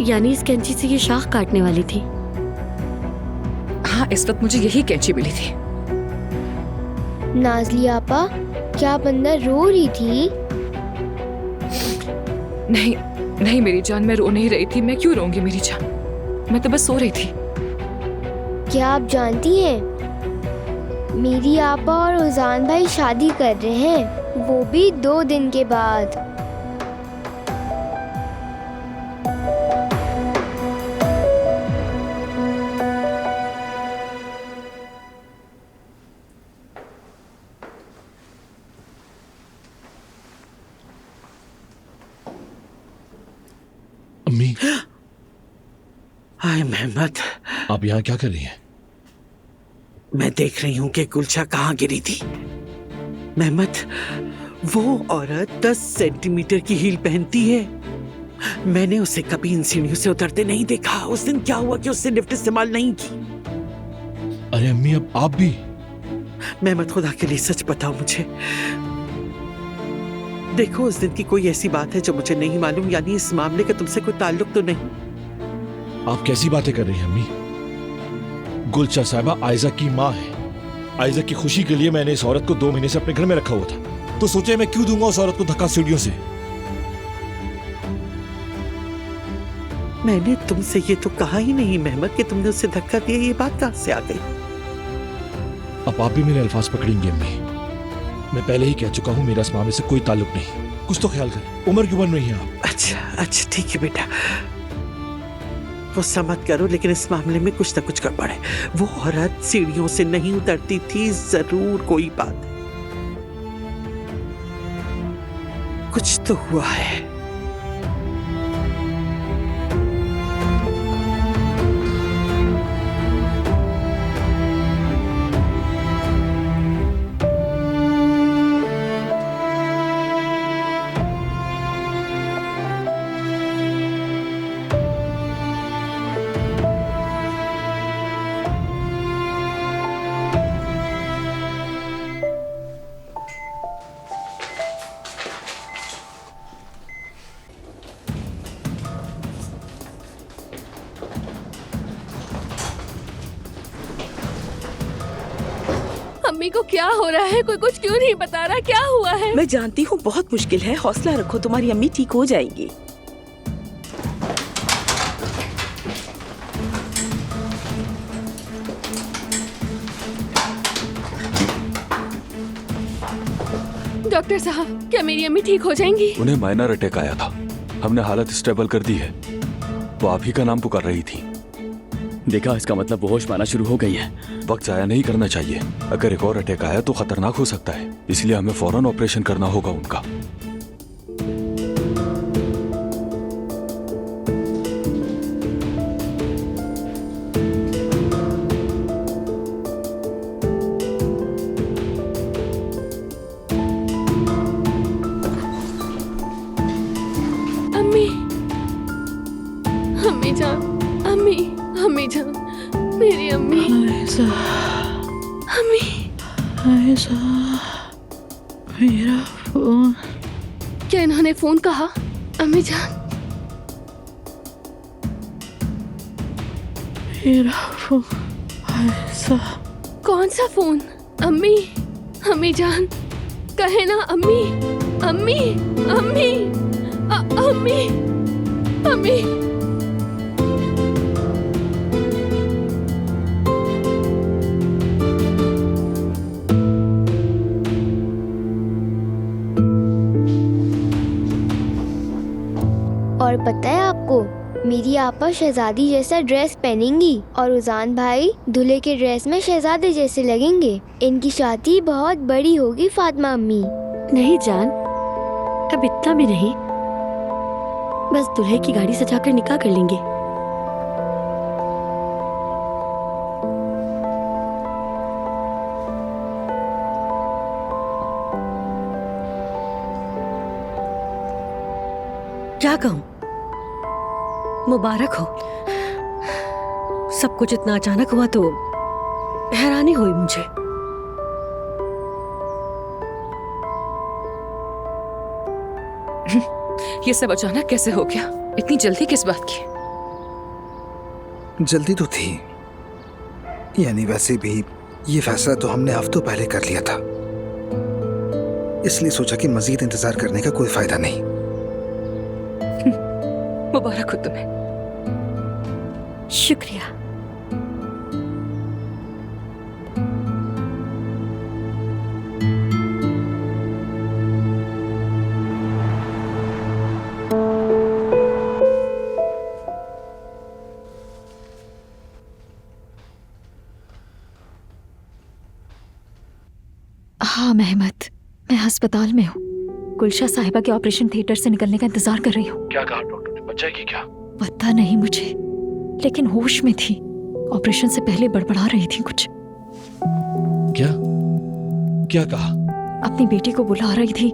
यानी इस कैंची से ये शाख काटने वाली थी? हाँ, इस वक्त मुझे यही कैंची मिली थी। नाजली आपा, क्या आप अंदर रो रही थी? नहीं नहीं मेरी जान, मैं रो नहीं रही थी। मैं क्यों रोऊंगी मेरी जान, मैं तो बस सो रही थी। क्या आप जानती हैं, मेरी आपा और उजान भाई शादी कर रहे हैं, वो भी 2 दिन के बाद। अम्मी, हाय मेहमत, आप यहाँ क्या कर रही हैं? मैं देख रही हूँ कि गुलशा कहाँ गिरी थी। मेहमत, वो औरत 10 सेंटीमीटर की हील पहनती है। मैंने उसे कभी इन सीढ़ियों से उतरते नहीं देखा। उस दिन क्या हुआ कि उसने लिफ्ट इस्तेमाल नहीं की। अरे अम्मी, अब आप भी? मेहमत, खुदा के लिए सच बताओ मुझे। देखो, उस दिन की कोई ऐसी बात है जो मुझे नहीं मालूम, यानी इस मामले का तुमसे कोई ताल्लुक तो नहीं? आप कैसी बातें कर रही हैं अम्मी? गुलशा साहिबा आयजा की माँ है। आयजा की खुशी के लिए मैंने इस औरत को 2 महीने से अपने घर में रखा हुआ था, तो सोचे मैं क्यों दूंगा उस औरत को धक्का सीढ़ियों से। मैंने तुमसे ये तो कहा ही नहीं मेहमत कि तुमने उसे धक्का दिया। ये बात कहाँ से आ गई? अब आप भी मेरे अल्फाज पकड़ेंगे अम्मी। मैं पहले ही कह चुका हूँ, मेरा इस मामले से कोई ताल्लुक नहीं। कुछ तो ख्याल करें, उम्र क्यों बन रही है आप? अच्छा ठीक है बेटा, गुस्सा मत करो, लेकिन इस मामले में कुछ न कुछ गड़बड़ है। वो औरत सीढ़ियों से नहीं उतरती थी, जरूर कोई बात है, कुछ तो हुआ है। अम्मी को क्या हो रहा है? कोई कुछ क्यों नहीं बता रहा? क्या हुआ है? मैं जानती हूँ बहुत मुश्किल है, हौसला रखो, तुम्हारी अम्मी ठीक हो जाएंगी। डॉक्टर साहब, क्या मेरी अम्मी ठीक हो जाएंगी? उन्हें माइनर अटैक आया था, हमने हालत स्टेबल कर दी है। वो आप ही का नाम पुकार रही थी। देखा, इसका मतलब वो होश में आना शुरू हो गई है। वक्त जाया नहीं करना चाहिए, अगर एक और अटैक आया तो खतरनाक हो सकता है, इसलिए हमें फौरन ऑपरेशन करना होगा उनका। अम्मी, अम्मी जान, अम्मी, अम्मी जान, मेरी अम्मी, अम्मी। मेरा फोन। क्या इन्होंने फोन कहा? अम्मी जान, मेरा फोन। कौन सा फोन? अम्मी, अम्मी जान, कहे ना अम्मी, अम्मी, अम्मी, अम्मी, अम्मी। और पता है आपको, मेरी आपा शहजादी जैसा ड्रेस पहनेंगी और उजान भाई दूल्हे के ड्रेस में शहजादे जैसे लगेंगे। इनकी शादी बहुत बड़ी होगी फातिमा अम्मी। नहीं जान, अब इतना भी नहीं, बस दूल्हे की गाड़ी सजाकर निकाह कर लेंगे। क्या कहूँ, मुबारक हो। सब कुछ इतना अचानक हुआ तो हैरानी हुई मुझे। ये सब अचानक कैसे हो गया? इतनी जल्दी किस बात की? जल्दी तो थी, यानी वैसे भी ये फैसला तो हमने हफ्तों पहले कर लिया था, इसलिए सोचा कि मजीद इंतजार करने का कोई फायदा नहीं। मुबारक हो तुम्हें। शुक्रिया। हाँ मेहमत, मैं अस्पताल में हूँ। गुलशा साहिबा के ऑपरेशन थिएटर से निकलने का इंतजार कर रही हूँ। क्या कहा डॉक्टर ने, बच जाएगी क्या? पता नहीं मुझे, लेकिन होश में थी। ऑपरेशन से पहले बड़बड़ा रही थी कुछ। क्या क्या कहा? अपनी बेटी को बुला रही थी,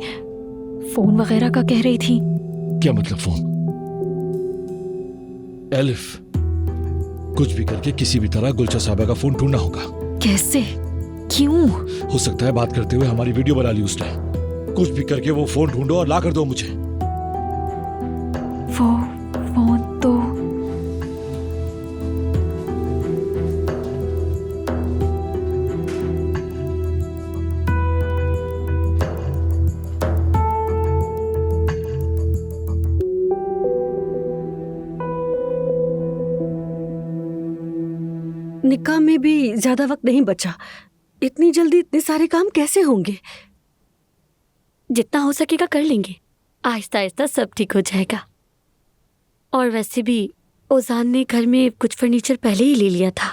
फोन वगैरह का कह रही थी। क्या मतलब फोन? एलिफ, कुछ भी करके किसी भी तरह गुलशा साहिबा का फोन ढूंढना होगा। कैसे? क्यों? हो सकता है बात करते हुए हमारी वीडियो बना ली उसने। कुछ भी करके वो फोन ढूंढो और ला कर दो मुझे। वो फोन तो निकाह में भी ज्यादा वक्त नहीं बचा। इतनी जल्दी इतने सारे काम कैसे होंगे? जितना हो सकेगा कर लेंगे, आहिस्ता आहिस्ता सब ठीक हो जाएगा। और वैसे भी ओजान ने घर में कुछ फर्नीचर पहले ही ले लिया था।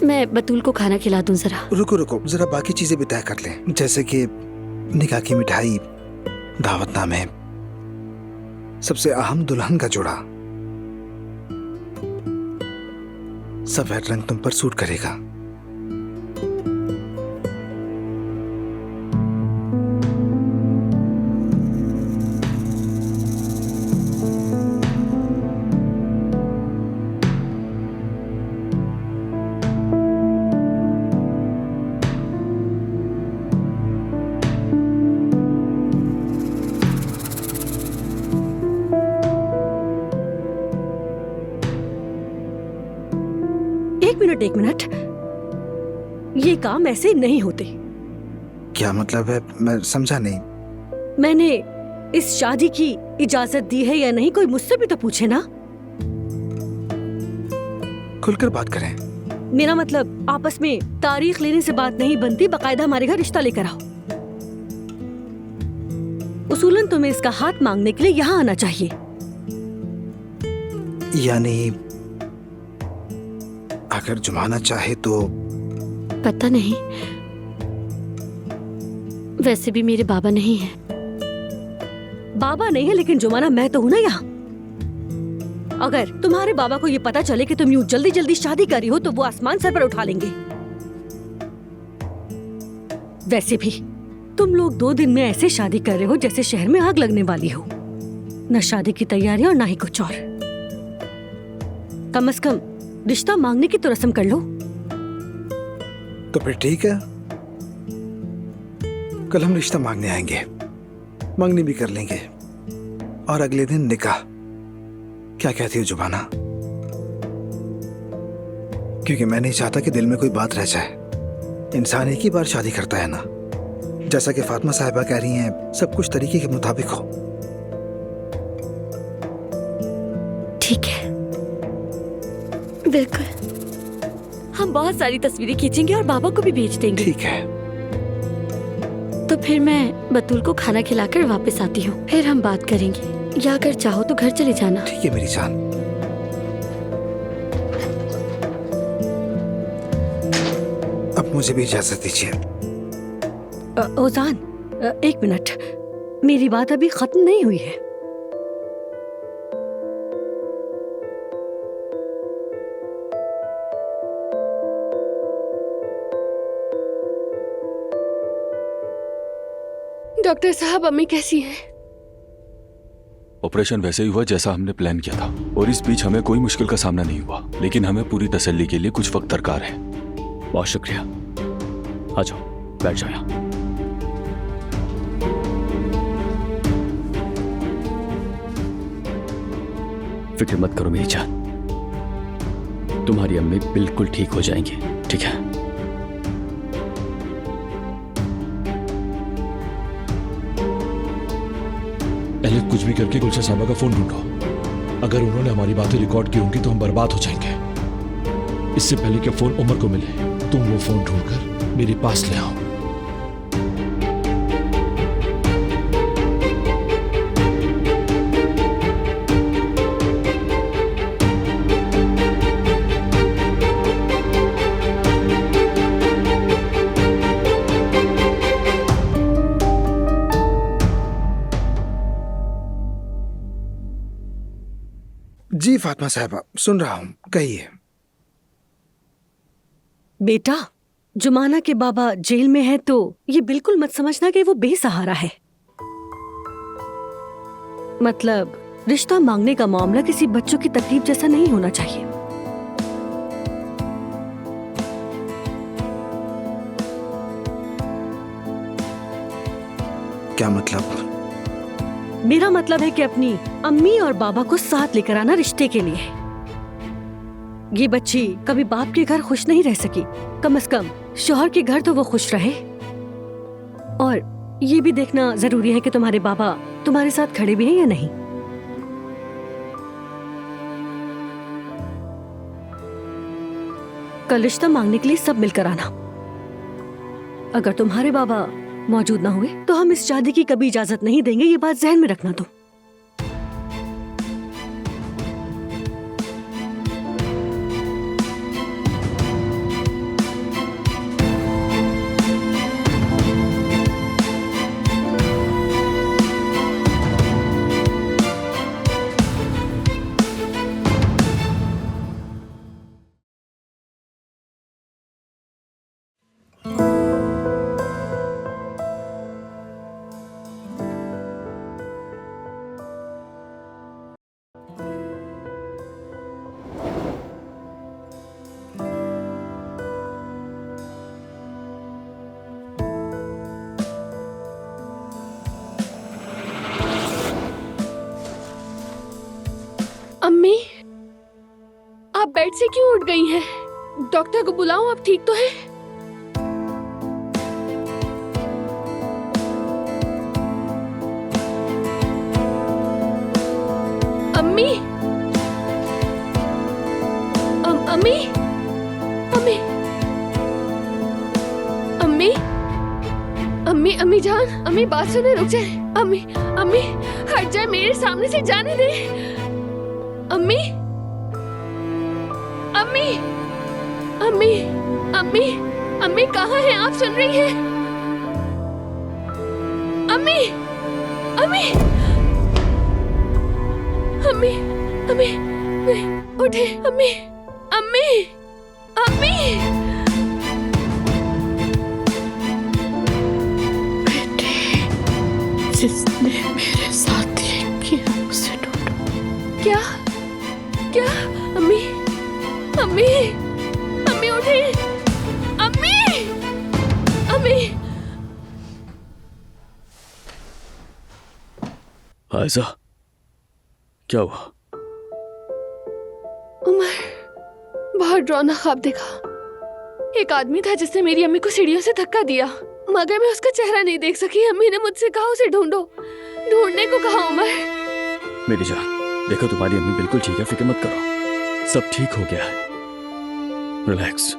मैं बतूल को खाना खिला दूं जरा। रुको रुको, जरा बाकी चीजें भी तय कर लें, जैसे कि निकाह की मिठाई, दावतनामे, सबसे अहम दुल्हन का जोड़ा। सफेद रंग तुम पर सूट करेगा। एक मिनट। ये काम ऐसे नहीं होते। क्या मतलब है, मैं समझा नहीं। मैंने इस शादी की इजाजत दी है या नहीं, कोई मुझसे भी तो पूछे ना। खुलकर बात करें। मेरा मतलब आपस में तारीख लेने से बात नहीं बनती, बकायदा हमारे घर रिश्ता लेकर आओ। उसूलन तुम्हें इसका हाथ मांगने के लिए यहाँ आना चाहिए। यानी अगर जुमाना चाहे तो? पता नहीं, वैसे भी मेरे बाबा नहीं है। बाबा नहीं है लेकिन जुमाना मैं तो हूं ना यहाँ। अगर तुम्हारे बाबा को ये पता चले कि तुम यूं जल्दी जल्दी शादी कर रही हो तो वो आसमान सर पर उठा लेंगे। वैसे भी तुम लोग 2 दिन में ऐसे शादी कर रहे हो जैसे शहर में आग लगने वाली हो। न शादी की तैयारी और ना ही कुछ और। कम से कम रिश्ता मांगने की तो रस्म कर लो। तो फिर ठीक है, कल हम रिश्ता मांगने आएंगे, मंगनी भी कर लेंगे और अगले दिन निकाह। क्या कहती हो जुबाना? क्योंकि मैं नहीं चाहता कि दिल में कोई बात रह जाए। इंसान एक ही बार शादी करता है ना। जैसा कि फातिमा साहिबा कह रही हैं, सब कुछ तरीके के मुताबिक हो। ठीक है, बिल्कुल। हम बहुत सारी तस्वीरें खींचेंगे और बाबा को भी भेज देंगे। ठीक है। तो फिर मैं बतूल को खाना खिलाकर वापस आती हूँ, फिर हम बात करेंगे। या अगर चाहो तो घर चले जाना। ठीक है मेरी जान। अब मुझे भी इजाजत दीजिए। ओजान, एक मिनट, मेरी बात अभी खत्म नहीं हुई है। डॉक्टर साहब, अम्मी कैसी हैं? ऑपरेशन वैसे ही हुआ जैसा हमने प्लान किया था और इस बीच हमें कोई मुश्किल का सामना नहीं हुआ, लेकिन हमें पूरी तसल्ली के लिए कुछ वक्त दरकार है। बहुत शुक्रिया। आ जाओ, बैठ जाओ यहाँ। फिक्र मत करो मेरी जान, तुम्हारी अम्मी बिल्कुल ठीक हो जाएंगी। ठीक है? पहले कुछ भी करके गुलशन साहबा का फोन ढूंढो। अगर उन्होंने हमारी बातें रिकॉर्ड की होंगी तो हम बर्बाद हो जाएंगे। इससे पहले कि फोन उमर को मिले, तुम वो फोन ढूंढकर मेरे पास ले आओ। जी फातिमा साहिबा, सुन रहा हूँ, कहिए। बेटा, जुमाना के बाबा जेल में है तो ये बिल्कुल मत समझना कि वो बेसहारा है। मतलब रिश्ता मांगने का मामला किसी बच्चों की तकलीफ जैसा नहीं होना चाहिए। क्या मतलब? मेरा मतलब है कि अपनी अम्मी और बाबा को साथ लेकर आना रिश्ते के लिए। ये बच्ची कभी बाप के घर खुश नहीं रह सकी, कम से कम शौहर के घर तो वो खुश रहे। और ये भी देखना जरूरी है कि तुम्हारे बाबा तुम्हारे साथ खड़े भी हैं या नहीं। कल रिश्ता मांगने के लिए सब मिलकर आना। अगर तुम्हारे बाबा मौजूद ना हुए तो हम इस शादी की कभी इजाजत नहीं देंगे, ये बात ज़हन में रखना तुम। अम्मी, आप बेड से क्यों उठ गई हैं? डॉक्टर को बुलाऊं? आप ठीक तो है? अम्मी, अम्मी, अम्मी, अम्मी, अम्मी, अम्मी जान, अम्मी बात सुने, रुक जाए। अम्मी, अम्मी हट जाए, मेरे सामने से जाने दे। अम्मी, अम्मी, अम्मी, अम्मी, अम्मी कहाँ हैं आप? सुन रही हैं? अम्मी, अम्मी, अम्मी, अम्मी, नहीं, उठे। अम्मी, अम्मी, अम्मी। बेटे, जिसने मेरे साथ ये किया उसे ढूंढो। क्या? क्या? अम्मी, अम्मी, अम्मी उठे। अम्मी, अम्मी। आयजा, क्या हुआ? उमर, बहुत डरावना ख्वाब देखा। एक आदमी था जिसने मेरी अम्मी को सीढ़ियों से धक्का दिया, मगर मैं उसका चेहरा नहीं देख सकी। अम्मी ने मुझसे कहा उसे ढूंढो, ढूंढने को कहा। उमर, मेरी जान, देखो तुम्हारी अम्मी बिल्कुल ठीक है, फिक्र मत करो, सब ठीक हो गया है। रिलैक्स।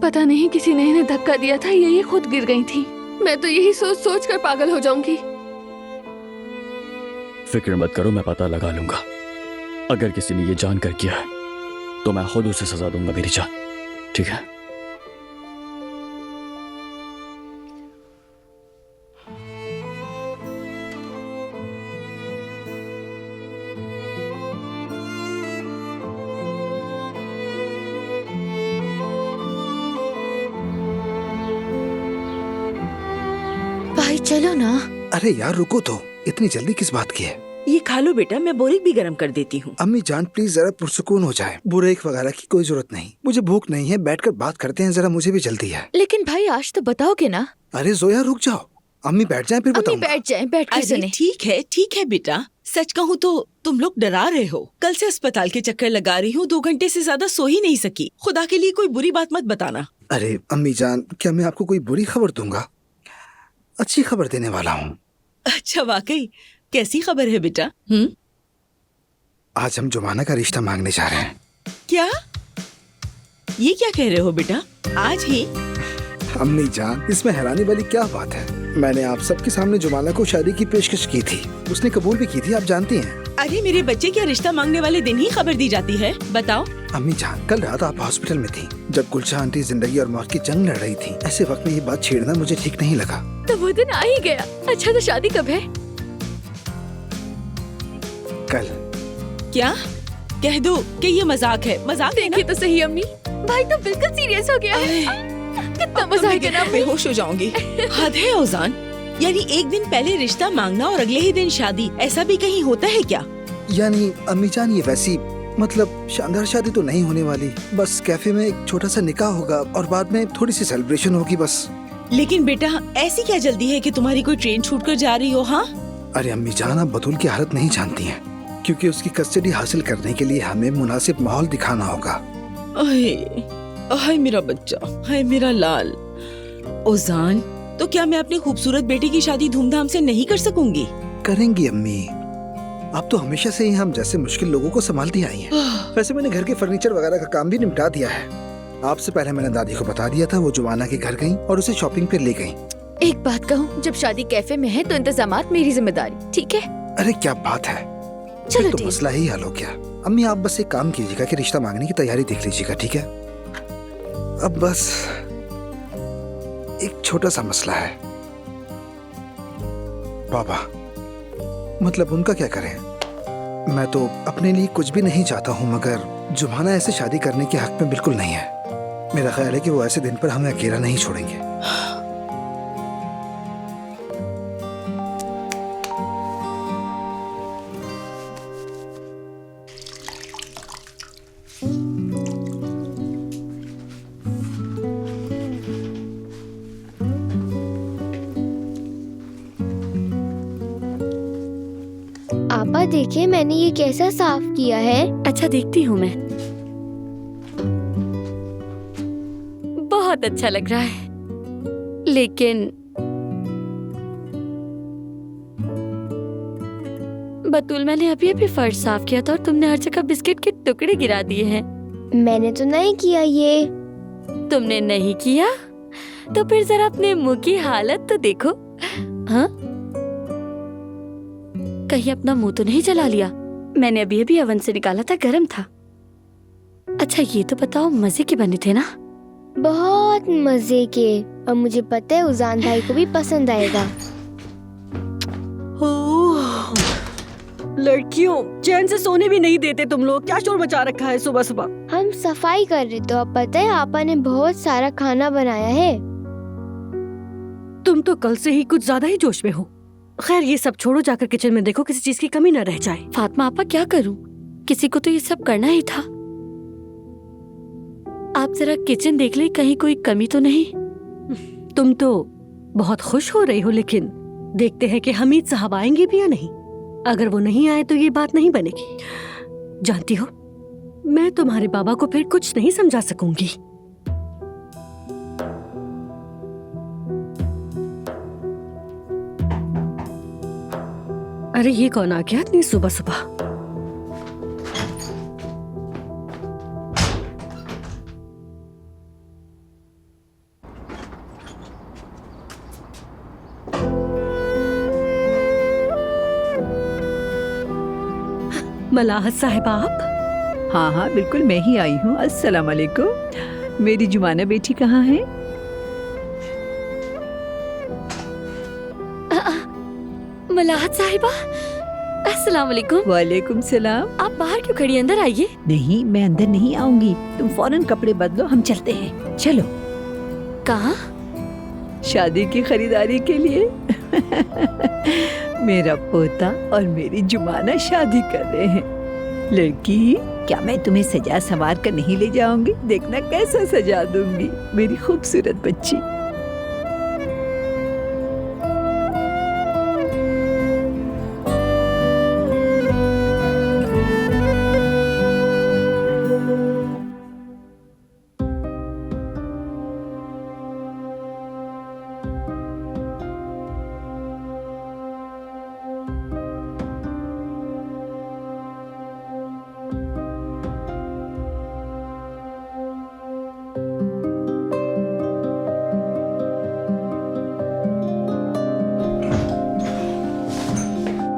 पता नहीं किसी ने इन्हें धक्का दिया था या ये खुद गिर गई थी। मैं तो यही सोच सोच कर पागल हो जाऊंगी। फिक्र मत करो, मैं पता लगा लूंगा। अगर किसी ने ये जानकर किया है तो मैं खुद उसे सजा दूंगा मेरी जान, ठीक है? भाई चलो ना। अरे यार रुको तो, इतनी जल्दी किस बात की है? ये खा लो बेटा, मैं बोरिक भी गर्म कर देती हूँ। अम्मी जान प्लीज जरा पुरसुकून हो जाए, बुरेक वगैरह की कोई जरूरत नहीं। मुझे भूख नहीं है, बैठकर बात करते हैं जरा, मुझे भी जल्दी है। लेकिन भाई आज तो बताओगे ना। अरे जोया रुक जाओ, अम्मी बैठ जाएं फिर अम्मी बताऊंगा। बैठ जाएं, बैठ कर अरे सुने। ठीक है बेटा। सच कहूँ तो तुम लोग डरा रहे हो। कल से अस्पताल के चक्कर लगा रही हूँ, 2 घंटे से ज्यादा सो ही नहीं सकी। खुदा के लिए कोई बुरी बात मत बताना। अरे अम्मी जान, क्या मैं आपको कोई बुरी खबर दूंगा? अच्छी खबर देने वाला हूँ। अच्छा वाकई, कैसी खबर है बेटा? आज हम जुमाना का रिश्ता मांगने जा रहे हैं। क्या? ये क्या कह रहे हो बेटा? आज ही? अम्मी जान, इसमें हैरानी वाली क्या बात है? मैंने आप सबके सामने जुमाना को शादी की पेशकश की थी, उसने कबूल भी की थी, आप जानती हैं। अरे मेरे बच्चे, क्या रिश्ता मांगने वाले दिन ही खबर दी जाती है? बताओ। अम्मी जान, कल रात आप हॉस्पिटल में थी जब गुलशन आंटी जिंदगी और मौत की जंग लड़ रही थी। ऐसे वक्त में ये बात छेड़ना मुझे ठीक नहीं लगा। तो वो दिन आ ही गया। अच्छा तो शादी कब है? कल। क्या? कह दो कि ये मजाक है। मजाक देखिए तो सही अम्मी, भाई तो बिल्कुल सीरियस हो गया है। कितना मजाक है ना। बेहोश हो जाऊंगी। हद है ओजान, यानी एक दिन पहले रिश्ता मांगना और अगले ही दिन शादी, ऐसा भी कहीं होता है क्या? यानी अम्मी जान, ये वैसी मतलब शानदार शादी तो नहीं होने वाली, बस कैफे में एक छोटा सा निकाह होगा और बाद में थोड़ी सी सेलिब्रेशन होगी बस। लेकिन बेटा, ऐसी क्या जल्दी है कि तुम्हारी कोई ट्रेन छूट कर जा रही हो? हाँ अरे अम्मी जान, आप बतूल की हालत नहीं जानती हैं, क्योंकि उसकी कस्टडी हासिल करने के लिए हमें मुनासिब माहौल दिखाना होगा। हाय मेरा बच्चा, हाय मेरा लाल। ओजान, तो क्या मैं अपने खूबसूरत बेटे की शादी धूमधाम से नहीं कर सकूंगी? करेंगी अम्मी, आप तो हमेशा से ही हम जैसे मुश्किल लोगों को संभालती आई हैं। वैसे मैंने घर के फर्नीचर वगैरह का काम भी निपटा दिया है। आपसे पहले मैंने दादी को बता दिया था, वो जुमाना के घर गईं और उसे शॉपिंग पे ले गईं। एक बात कहूँ, जब शादी कैफे में है तो इंतजामात मेरी जिम्मेदारी, ठीक है? अरे क्या बात है, चलो तो मसला ही हल हो गया। अम्मी आप बस एक काम कीजिएगा कि रिश्ता मांगने की तैयारी देख लीजिएगा, ठीक है? अब बस एक छोटा सा मसला है। पापा, मतलब उनका क्या करें? मैं तो अपने लिए कुछ भी नहीं चाहता हूँ, मगर जुमाना ऐसे शादी करने के हक में बिल्कुल नहीं है। मेरा ख्याल है कि वो ऐसे दिन पर हमें अकेला नहीं छोड़ेंगे। पापा देखिए मैंने ये कैसा साफ किया है। अच्छा देखती हूँ मैं। बहुत अच्छा लग रहा है, लेकिन बतूल मैंने अभी अभी फर्श साफ किया था और तुमने हर जगह बिस्किट के टुकड़े गिरा दिए हैं। मैंने तो नहीं किया ये। तुमने नहीं किया? तो फिर जरा अपने मुंह की हालत तो देखो। हाँ, कहीं अपना मुंह तो नहीं जला लिया? मैंने अभी अभी ओवन से निकाला था, गर्म था। अच्छा ये तो बताओ मजे के बने थे ना? बहुत मजे के, और मुझे पता है उजान भाई को भी पसंद आएगा। लड़कियों चैन से सोने भी नहीं देते तुम लोग, क्या शोर मचा रखा है सुबह सुबह। हम सफाई कर रहे थे और पता है आपा ने बहुत सारा खाना बनाया है। तुम तो कल से ही कुछ ज्यादा ही जोश में हो। खैर ये सब छोड़ो, जाकर किचन में देखो किसी चीज की कमी न रह जाए। फातिमा आपा क्या करूं, किसी को तो ये सब करना ही था। आप जरा किचन देख ले, कहीं कोई कमी तो नहीं। तुम तो बहुत खुश हो रही हो, लेकिन देखते हैं कि हमीद साहब आएंगे भी या नहीं। अगर वो नहीं आए तो ये बात नहीं बनेगी। जानती हो मैं तुम्हारे बाबा को फिर कुछ नहीं समझा सकूंगी। अरे ये कौन आ गया इतनी सुबह सुबह? मलाहत साहिबा आप? हाँ हाँ बिल्कुल मैं ही आई हूँ। अस्सलाम वालेकुम। मेरी जुमाना बेटी कहाँ है? मलाहत साहिबा, अस्सलाम वालेकुम। वालेकुम सलाम। आप बाहर क्यों खड़ी, अंदर आइए। नहीं मैं अंदर नहीं आऊंगी, तुम फौरन कपड़े बदलो, हम चलते हैं। चलो। कहाँ? शादी की खरीदारी के लिए। मेरा पोता और मेरी जुमाना शादी कर रहे हैं। लड़की क्या मैं तुम्हें सजा संवार कर नहीं ले जाऊंगी? देखना कैसा सजा दूंगी, मेरी खूबसूरत बच्ची।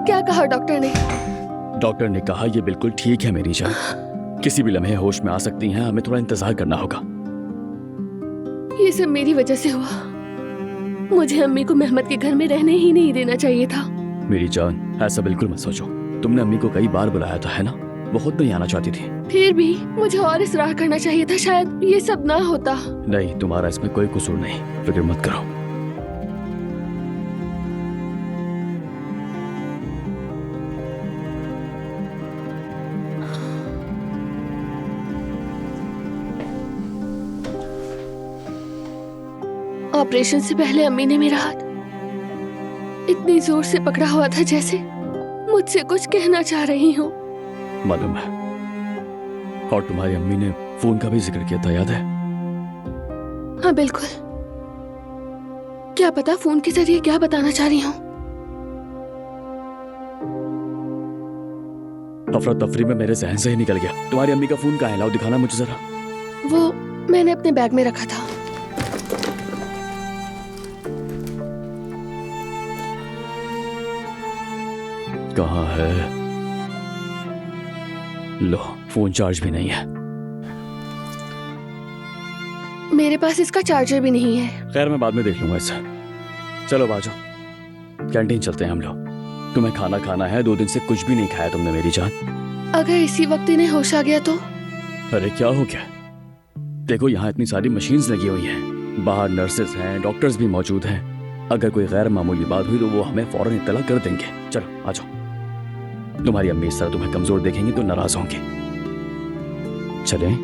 क्या कहा डॉक्टर ने? डॉक्टर ने कहा ये बिल्कुल ठीक है मेरी जान, किसी भी लम्हे होश में आ सकती हैं, हमें थोड़ा इंतजार करना होगा। ये सब मेरी वजह से हुआ। मुझे अम्मी को मेहमत के घर में रहने ही नहीं देना चाहिए था। मेरी जान ऐसा बिल्कुल मत सोचो, तुमने अम्मी को कई बार बुलाया था है ना, वो खुद नहीं आना चाहती थी। फिर भी मुझे और इसरार करना चाहिए था, शायद ये सब ना होता। नहीं तुम्हारा इसमें कोई कसूर नहीं, फिक्र मत करो। ऑपरेशन से पहले अम्मी ने मेरा हाथ इतनी जोर से पकड़ा हुआ था जैसे मुझसे कुछ कहना चाह रही हूँ। मालूम है, और तुम्हारी अम्मी ने फोन का भी जिक्र किया था, याद है? हाँ बिल्कुल। क्या पता फोन के जरिए क्या बताना चाह रही हूँ। अफरा तफरी में मेरे जहन से ही निकल गया। तुम्हारी अम्मी का फोन कहाँ है, लाओ दिखाना मुझे जरा। वो मैंने अपने बैग में रखा था। कहाँ है? लो, फोन चार्ज भी नहीं है। मेरे पास इसका चार्जर भी नहीं है। खैर मैं बाद में देख लूंगा इसे। चलो आ जाओ, कैंटीन चलते हैं हम लोग। तुम्हें खाना खाना है, 2 दिन से कुछ भी नहीं खाया तुमने मेरी जान। अगर इसी वक्त इन्हें होश आ गया तो? अरे क्या हो गया? देखो यहाँ इतनी सारी मशीन्स लगी हुई हैं, बाहर नर्सेस हैं, डॉक्टर्स भी मौजूद हैं। अगर कोई गैर मामूली बात हुई तो वो हमें फौरन इत्तला कर देंगे। चलो आ जाओ। तुम्हारी अम्मी इस तरह तुम्हें कमजोर देखेंगी तो नाराज होंगे। चलें?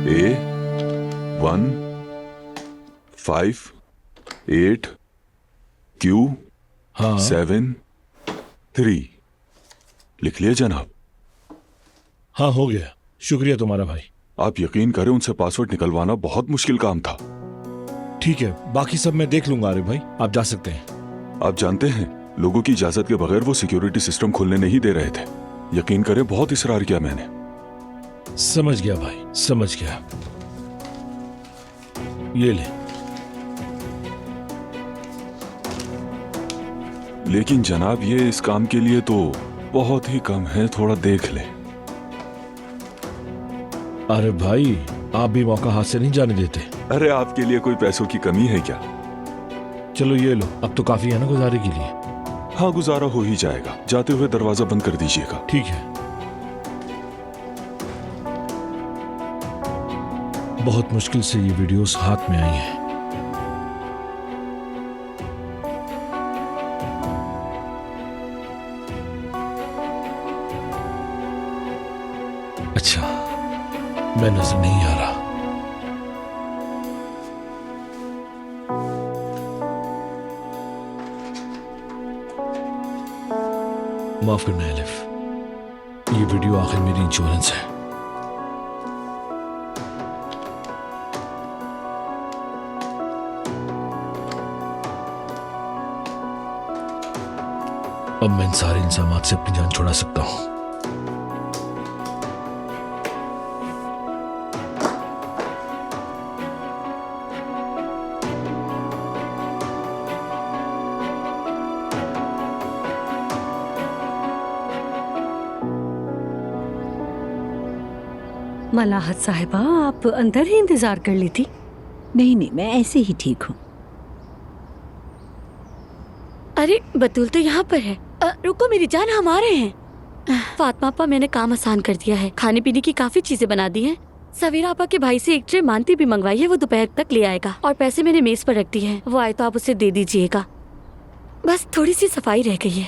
A158Q73 लिख लिया जनाब? हाँ, हो गया। शुक्रिया तुम्हारा भाई। आप यकीन करें, उनसे पासवर्ड निकलवाना बहुत मुश्किल काम था। ठीक है, बाकी सब मैं देख लूंगा आरिफ भाई, आप जा सकते हैं। आप जानते हैं, लोगों की इजाजत के बगैर वो सिक्योरिटी सिस्टम खोलने नहीं दे रहे थे। यकीन करें, बहुत इसरार किया मैंने। समझ गया भाई, समझ गया। ये ले। लेकिन जनाब, ये इस काम के लिए तो बहुत ही कम है, थोड़ा देख ले। अरे भाई, आप भी मौका हाथ से नहीं जाने देते। अरे आपके लिए कोई पैसों की कमी है क्या? चलो ये लो, अब तो काफी है ना गुजारे के लिए। हाँ, गुजारा हो ही जाएगा। जाते हुए दरवाजा बंद कर दीजिएगा। ठीक है। बहुत मुश्किल से ये वीडियोस हाथ में आई हैं। अच्छा, मैं नजर नहीं आ रहा। माफ करना एलिफ, ये वीडियो आखिर मेरी इंश्योरेंस है। अब मैं इन सारे इल्जामात से अपनी जान छुड़ा सकता हूं। मलाहत साहिबा, आप अंदर ही इंतजार कर ली थी? नहीं नहीं, मैं ऐसे ही ठीक हूँ। अरे बतूल तो यहाँ पर है। रुको मेरी जान, हम आ रहे हैं। फातिमा आपा, मैंने काम आसान कर दिया है। खाने पीने की काफी चीजें बना दी हैं। सवेरा आपा के भाई से एक ट्रे मानती भी मंगवाई है, वो दोपहर तक ले आएगा। और पैसे मैंने मेज पर रख दिए हैं, वो आए तो आप उसे दे दीजिएगा। बस थोड़ी सी सफाई रह गई है।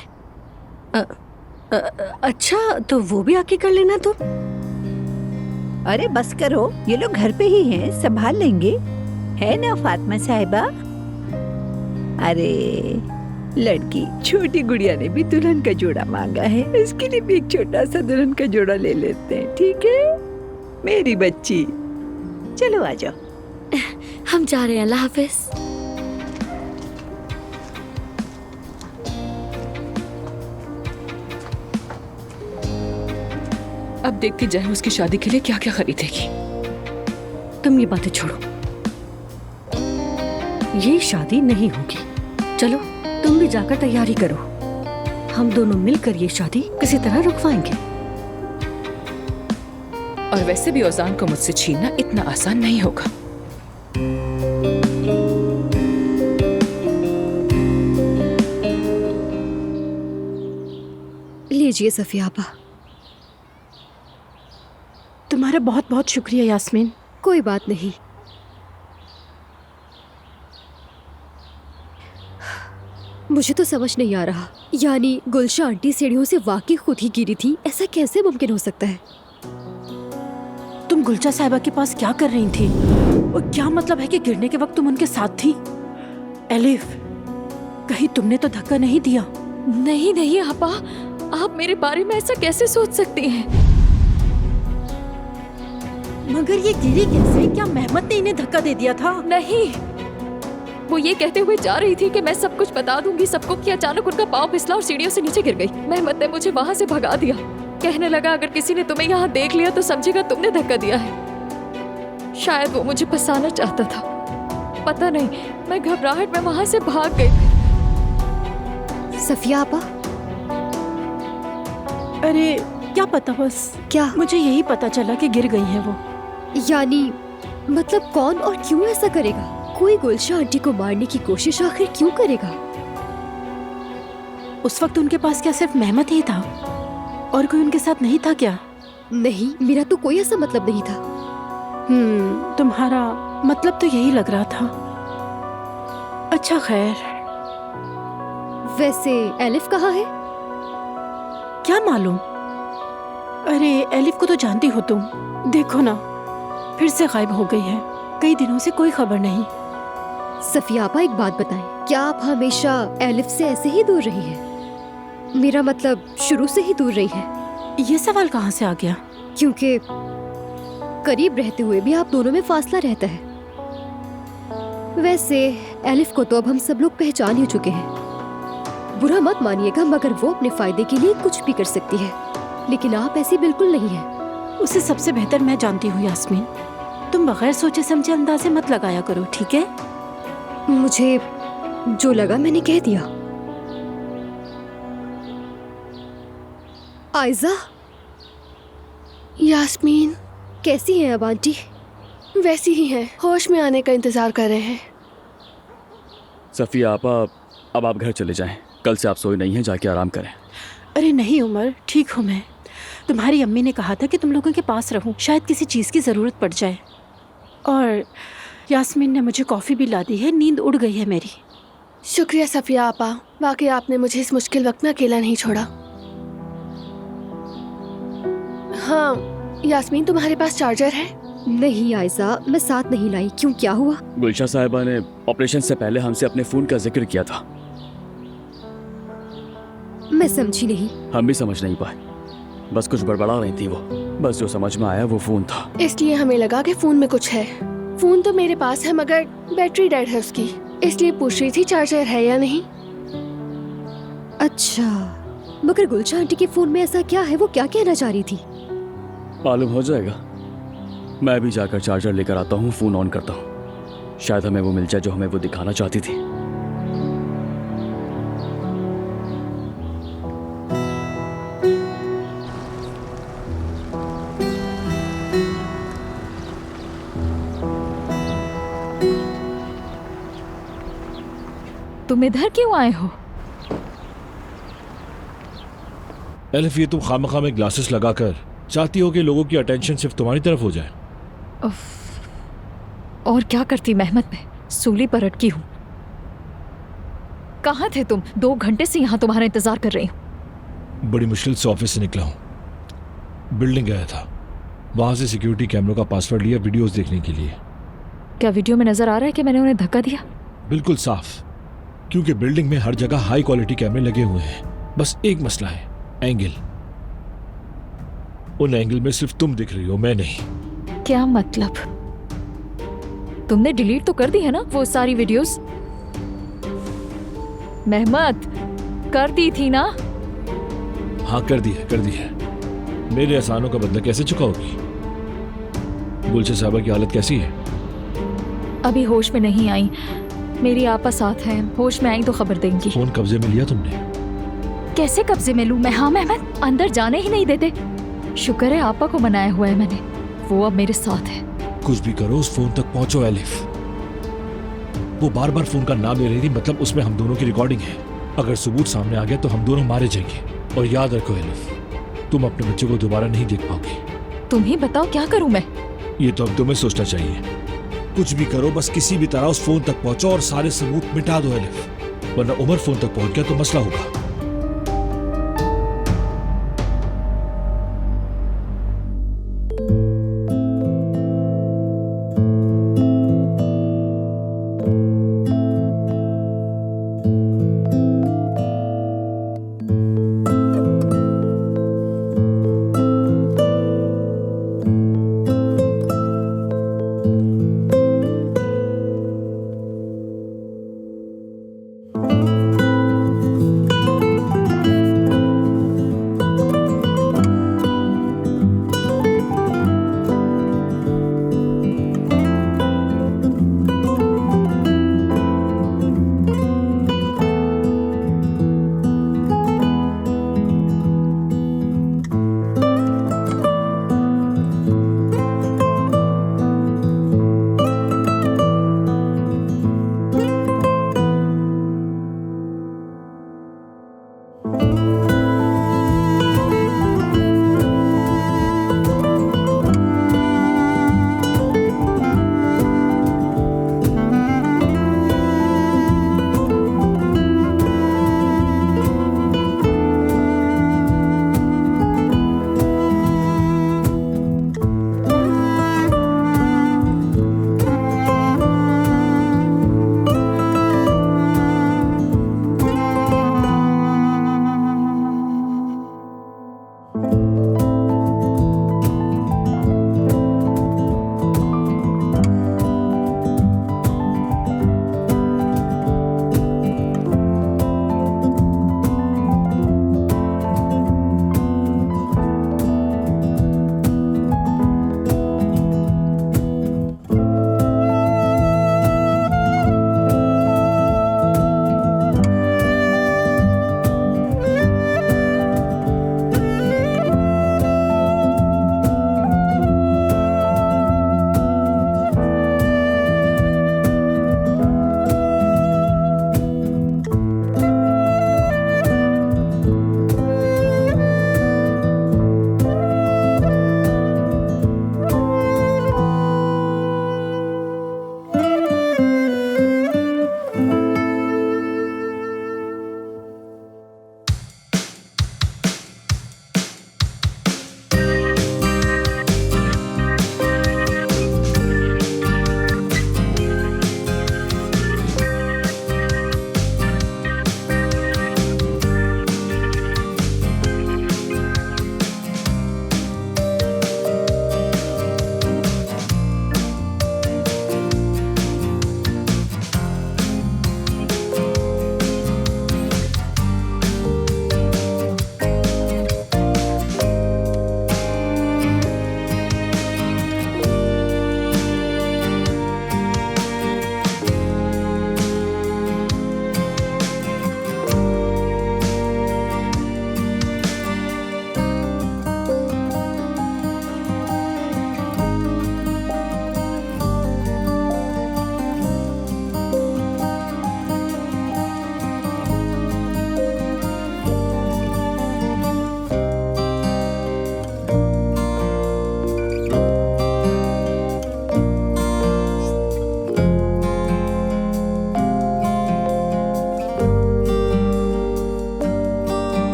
अच्छा, तो वो भी आके कर लेना तुम। अरे बस करो, ये लोग घर पे ही हैं, संभाल लेंगे, है ना फातिमा साहिबा? अरे लड़की, छोटी गुड़िया ने भी दुल्हन का जोड़ा मांगा है, इसके लिए भी एक छोटा सा दुल्हन का जोड़ा ले लेते हैं, ठीक है मेरी बच्ची? चलो आ जाओ। हम जा रहे हैं, अल्लाह हाफिज। अब देखती जाए उसकी शादी के लिए क्या क्या खरीदेगी। तुम ये बातें छोड़ो, ये शादी नहीं होगी। चलो तुम भी जाकर तैयारी करो, हम दोनों मिलकर ये शादी किसी तरह रुकवाएंगे। और वैसे भी औजान को मुझसे छीनना इतना आसान नहीं होगा। लीजिए सफिया आपा। तुम्हारा बहुत बहुत शुक्रिया यास्मीन। कोई बात नहीं। मुझे तो समझ नहीं आ रहा, यानी गुलशा आंटी सीढ़ियों से वाकई खुद ही गिरी थी, ऐसा कैसे मुमकिन हो सकता है? तुम गुलशा साहिबा के पास क्या कर रही थी? और क्या मतलब है कि गिरने के वक्त तुम उनके साथ थी? एलिफ, कहीं तुमने तो धक्का नहीं दिया? नहीं नहीं आपा, आप मेरे बारे में ऐसा कैसे सोच सकती हैं? मगर ये गिरी कैसे? क्या मेहमत ने इन्हें धक्का दे दिया था? नहीं, वो ये कहते हुए जा रही थी कि मैं सब कुछ बता दूंगी सबको, कि अचानक उनका पाँव फिसला और सीढ़ियों से नीचे गिर गई। मेहमत ने मुझे वहाँ से भगा दिया। कहने लगा अगर किसी ने तुम्हें यहाँ देख लिया तो समझेगा तुमने धक्का दिया है। शायद वो मुझे फंसाना चाहता था, पता नहीं। मैं घबराहट में वहाँ से भाग गई। सफिया आपा, अरे क्या पता, बस क्या? मुझे यही पता चला कि गिर गई है वो। यानी मतलब कौन और क्यों ऐसा करेगा? कोई गुलशा आंटी को मारने की कोशिश आखिर क्यों करेगा? उस वक्त उनके पास क्या सिर्फ मेहमत ही था और कोई उनके साथ नहीं था क्या? नहीं, मेरा तो कोई ऐसा मतलब नहीं था। तुम्हारा मतलब तो यही लग रहा था। अच्छा खैर। वैसे एलिफ कहाँ है? क्या मालूम। अरे एलिफ को तो जानती हो तुम, देखो ना, फिर से गायब हो गई है। कई दिनों से कोई खबर नहीं। सफिया आपा, एक बात बताएं, क्या आप हमेशा एलिफ से ऐसे ही दूर रही है? मेरा मतलब शुरू से ही दूर रही है। ये सवाल कहाँ से आ गया? क्योंकि करीब रहते हुए भी आप दोनों में फासला रहता है। वैसे एलिफ को तो अब हम सब लोग पहचान ही चुके हैं। बुरा मत मानिएगा, मगर वो अपने फायदे के लिए कुछ भी कर सकती है, लेकिन आप ऐसी बिल्कुल नहीं है। उसे सबसे बेहतर मैं जानती हूँ यास्मीन। तुम बगैर सोचे समझे अंदाजे मत लगाया करो, ठीक है? मुझे जो लगा मैंने कह दिया। आयजा, यास्मीन कैसी हैं अब आंटी? वैसी ही है, होश में आने का इंतजार कर रहे हैं। सफिया आपा, अब आप घर चले जाएं। कल से आप सोई नहीं हैं, जाके आराम करें। अरे नहीं उमर, ठीक हूँ मैं। तुम्हारी अम्मी ने कहा था कि तुम लोगों के पास रहूं, शायद किसी चीज़ की ज़रूरत पड़ जाए। और यास्मीन ने मुझे कॉफ़ी भी ला दी है, नींद उड़ गई है मेरी। शुक्रिया सफिया आपा, वाकई आपने मुझे इस मुश्किल वक्त में अकेला नहीं छोड़ा। हाँ यास्मीन, तुम्हारे पास चार्जर है? नहीं आयजा, मैं साथ नहीं लाई। क्यों, क्या हुआ? गुलशा साहिबा ने ऑपरेशन से पहले हमसे अपने फोन का जिक्र किया था। मैं समझी नहीं। हम भी समझ नहीं पाए, बस कुछ बड़बड़ा रही थी वो। बस जो समझ में आया वो फोन था। इसलिए हमें लगा कि फोन में कुछ है। फोन तो मेरे पास है मगर बैटरी डेड है उसकी, इसलिए पूछ रही थी चार्जर है या नहीं। अच्छा, मगर गुलशा आंटी के फोन में ऐसा क्या है? वो क्या कहना चाह रही थी? मालूम हो जाएगा। मैं भी जाकर चार्जर लेकर आता हूँ, फोन ऑन करता हूँ। शायद हमें वो मिल जाए जो हमें वो दिखाना चाहती थी। तुम इधर क्यों आए हो? एलिफ, ये तुम खामखा में ग्लासेस लगाकर चाहती हो कि लोगों की अटेंशन सिर्फ तुम्हारी तरफ हो जाए? और क्या करती मेहमत, में सूली पर अटकी हूँ। कहाँ थे तुम? 2 घंटे से यहाँ तुम्हारा इंतजार कर रही हूँ। बड़ी मुश्किल से ऑफिस से निकला हूँ। बिल्डिंग गया था, वहां से सिक्योरिटी कैमरों का पासवर्ड लिया वीडियोस देखने के लिए। क्या वीडियो में नजर आ रहा है कि मैंने उन्हें धक्का दिया? बिल्कुल साफ, क्योंकि बिल्डिंग में हर जगह हाई क्वालिटी कैमरे लगे हुए हैं। बस एक मसला है, एंगल। उन एंगल में सिर्फ तुम दिख रही हो, मैं नहीं। क्या मतलब? तुमने डिलीट तो कर दी है ना वो सारी वीडियोस? मेहमत, कर दी थी ना? हाँ कर दी है, कर दी है। मेरे एहसानों का बदला कैसे चुकाओगी? गुलशा साहबा की हालत कैसी है? अभी होश में नहीं आई। मेरी आपा साथ हैं, होश में आई तो खबर देंगी। फोन कब्जे में लिया तुमने? कैसे कब्जे में लूं मैं? हाँ मेहमत, अंदर जाने ही नहीं देते। शुक्र है आपा को मनाया हुआ है मैंने, वो अब मेरे साथ है। कुछ भी करो, उस फोन तक पहुंचो एलिफ। वो बार बार फोन का नाम ले रही थी, मतलब उसमें हम दोनों की रिकॉर्डिंग है। अगर सबूत सामने आ गया तो हम दोनों मारे जाएंगे। और याद रखो एलिफ, तुम अपने बच्चे को दोबारा नहीं देख पाओगे। तुम ही बताओ क्या करूं मैं? ये तो अब तुम्हें सोचना चाहिए। कुछ भी करो, बस किसी भी तरह उस फोन तक पहुंचो और सारे सबूत मिटा दो एलिफ, वरना उमर फोन तक पहुंच गया तो मसला होगा।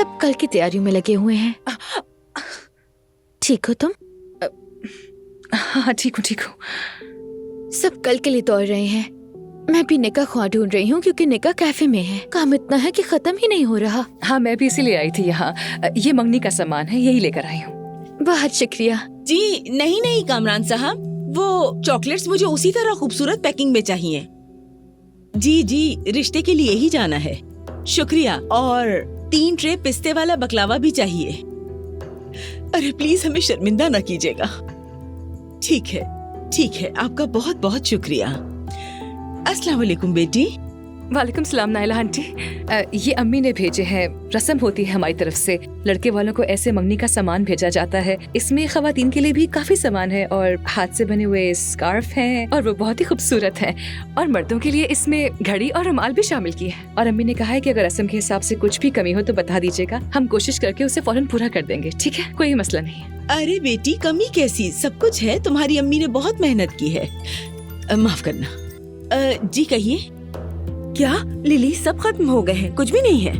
सब कल की तैयारियों में लगे हुए हैं। ठीक हो तुम? हाँ ठीक हूँ ठीक हूँ। सब कल के लिए दौड़ रहे हैं। मैं भी निकाह ख्वाह ढूंढ रही हूँ क्योंकि निकाह कैफे में है। काम इतना है कि खत्म ही नहीं हो रहा। हाँ मैं भी इसीलिए आई थी यहाँ। ये मंगनी का सामान है, यही लेकर आई हूँ। बहुत शुक्रिया। जी नहीं कामरान साहब, वो चॉकलेट्स मुझे उसी तरह खूबसूरत पैकिंग में चाहिए। जी रिश्ते के लिए ही जाना है। शुक्रिया। और 3 ट्रे पिस्ते वाला बकलावा भी चाहिए। अरे प्लीज हमें शर्मिंदा न कीजिएगा। ठीक है, आपका बहुत बहुत शुक्रिया। अस्सलाम वालेकुम बेटी। वालेकुम सलाम नाइला आंटी। ये अम्मी ने भेजे हैं। रस्म होती है हमारी तरफ से, लड़के वालों को ऐसे मंगनी का सामान भेजा जाता है। इसमें खवातीन के लिए भी काफी सामान है और हाथ से बने हुए स्कार्फ हैं और वो बहुत ही खूबसूरत हैं। और मर्दों के लिए इसमें घड़ी और रुमाल भी शामिल की है। और अम्मी ने कहा है कि अगर रस्म के हिसाब से कुछ भी कमी हो तो बता दीजिएगा, हम कोशिश करके उसे फौरन पूरा कर देंगे। ठीक है, कोई मसला नहीं। अरे बेटी कमी कैसी, सब कुछ है। तुम्हारी अम्मी ने बहुत मेहनत की है। माफ करना। जी कहिए। क्या लिली सब खत्म हो गए हैं? कुछ भी नहीं है?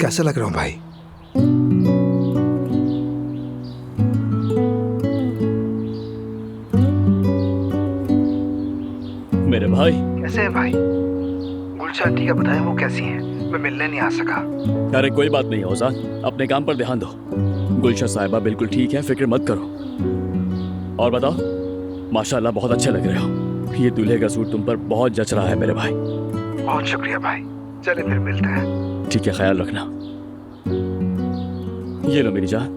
कैसा लग रहा हूँ भाई? मेरे भाई कैसे हैं भाई? गुलशन आंटी का बताएं वो कैसी हैं? मैं मिलने नहीं आ सका। अरे कोई बात नहीं औजान, अपने काम पर ध्यान दो। गुलशन साहिबा बिल्कुल ठीक है, फिक्र मत करो। और बताओ, माशाल्लाह बहुत अच्छे लग रहे हो। ये दूल्हे का सूट तुम पर बहुत जच रहा है मेरे भाई। बहुत शुक्रिया भाई। चले फिर मिलते हैं। ठीक है, ख्याल रखना। ये लो मेरी जान,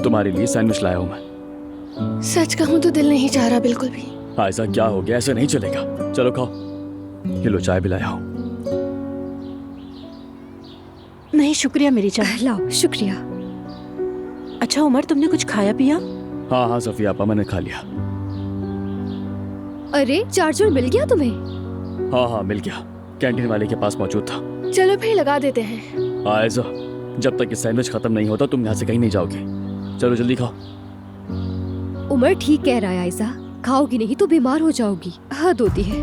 तुम्हारे लिए सैंडविच लाया हूँ मैं। सच कहूँ तो दिल नहीं चाह रहा बिल्कुल भी। ऐसा क्या हो गया? ऐसे नहीं चलेगा। चलो खाओ। ये लो चाय भी लाया हूँ। नहीं शुक्रिया मेरी जान। लाओ, शुक्रिया। अच्छा उमर, तुमने कुछ खाया पिया? हाँ सफिया आपा, मैंने खा लिया। अरे चार्जर मिल गया तुम्हें? हाँ मिल गया, कैंटीन वाले के पास मौजूद था। चलो फिर लगा देते हैं। आयजा, जब तक ये सैंडविच खत्म नहीं होता तुम यहाँ से कहीं नहीं जाओगे। चलो जल्दी खाओ। उमर ठीक कह रहा है आयजा, खाओगी नहीं तो बीमार हो जाओगी। हद होती है।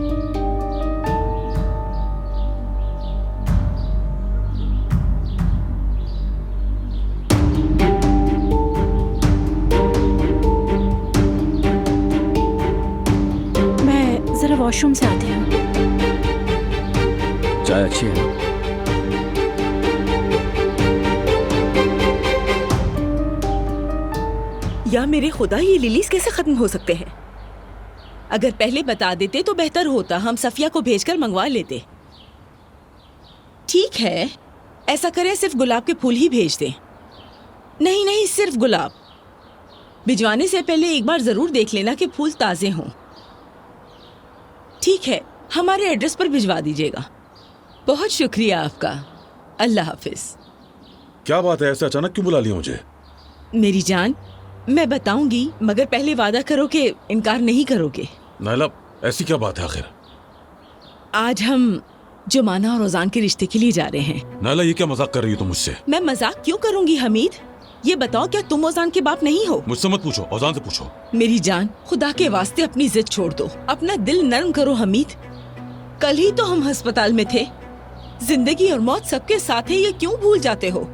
मैं जरा वॉशरूम से आती हूँ। चाय अच्छी है ना? या मेरे खुदा, ये लिलीज कैसे खत्म हो सकते हैं? अगर पहले बता देते तो बेहतर होता, हम सफिया को भेजकर मंगवा लेते। ठीक है, ऐसा करें सिर्फ गुलाब के फूल ही भेज दें। नहीं सिर्फ गुलाब। भिजवाने से पहले एक बार जरूर देख लेना कि फूल ताजे हों। ठीक है, हमारे एड्रेस पर भिजवा दीजिएगा। बहुत शुक्रिया आपका। अल्लाह हाफिज। क्या बात है, ऐसे अचानक क्यों बुला लिया मुझे? मेरी जान, मैं बताऊंगी, मगर पहले वादा करो कि इनकार नहीं करोगे। नाइला, ऐसी क्या बात है आखिर? आज हम जुमाना और ओजान के रिश्ते के लिए जा रहे हैं। नाइला, ये क्या मजाक कर रही हो तुम मुझसे? मैं मजाक क्यों करूंगी हमीद? ये बताओ, क्या तुम ओजान के बाप नहीं हो? मुझसे मत पूछो, ओजान से पूछो। मेरी जान, खुदा के वास्ते अपनी जिद छोड़ दो, अपना दिल नरम करो हमीद। कल ही तो हम अस्पताल में थे। जिंदगी और मौत सबके साथ है, ये क्यों भूल जाते हो?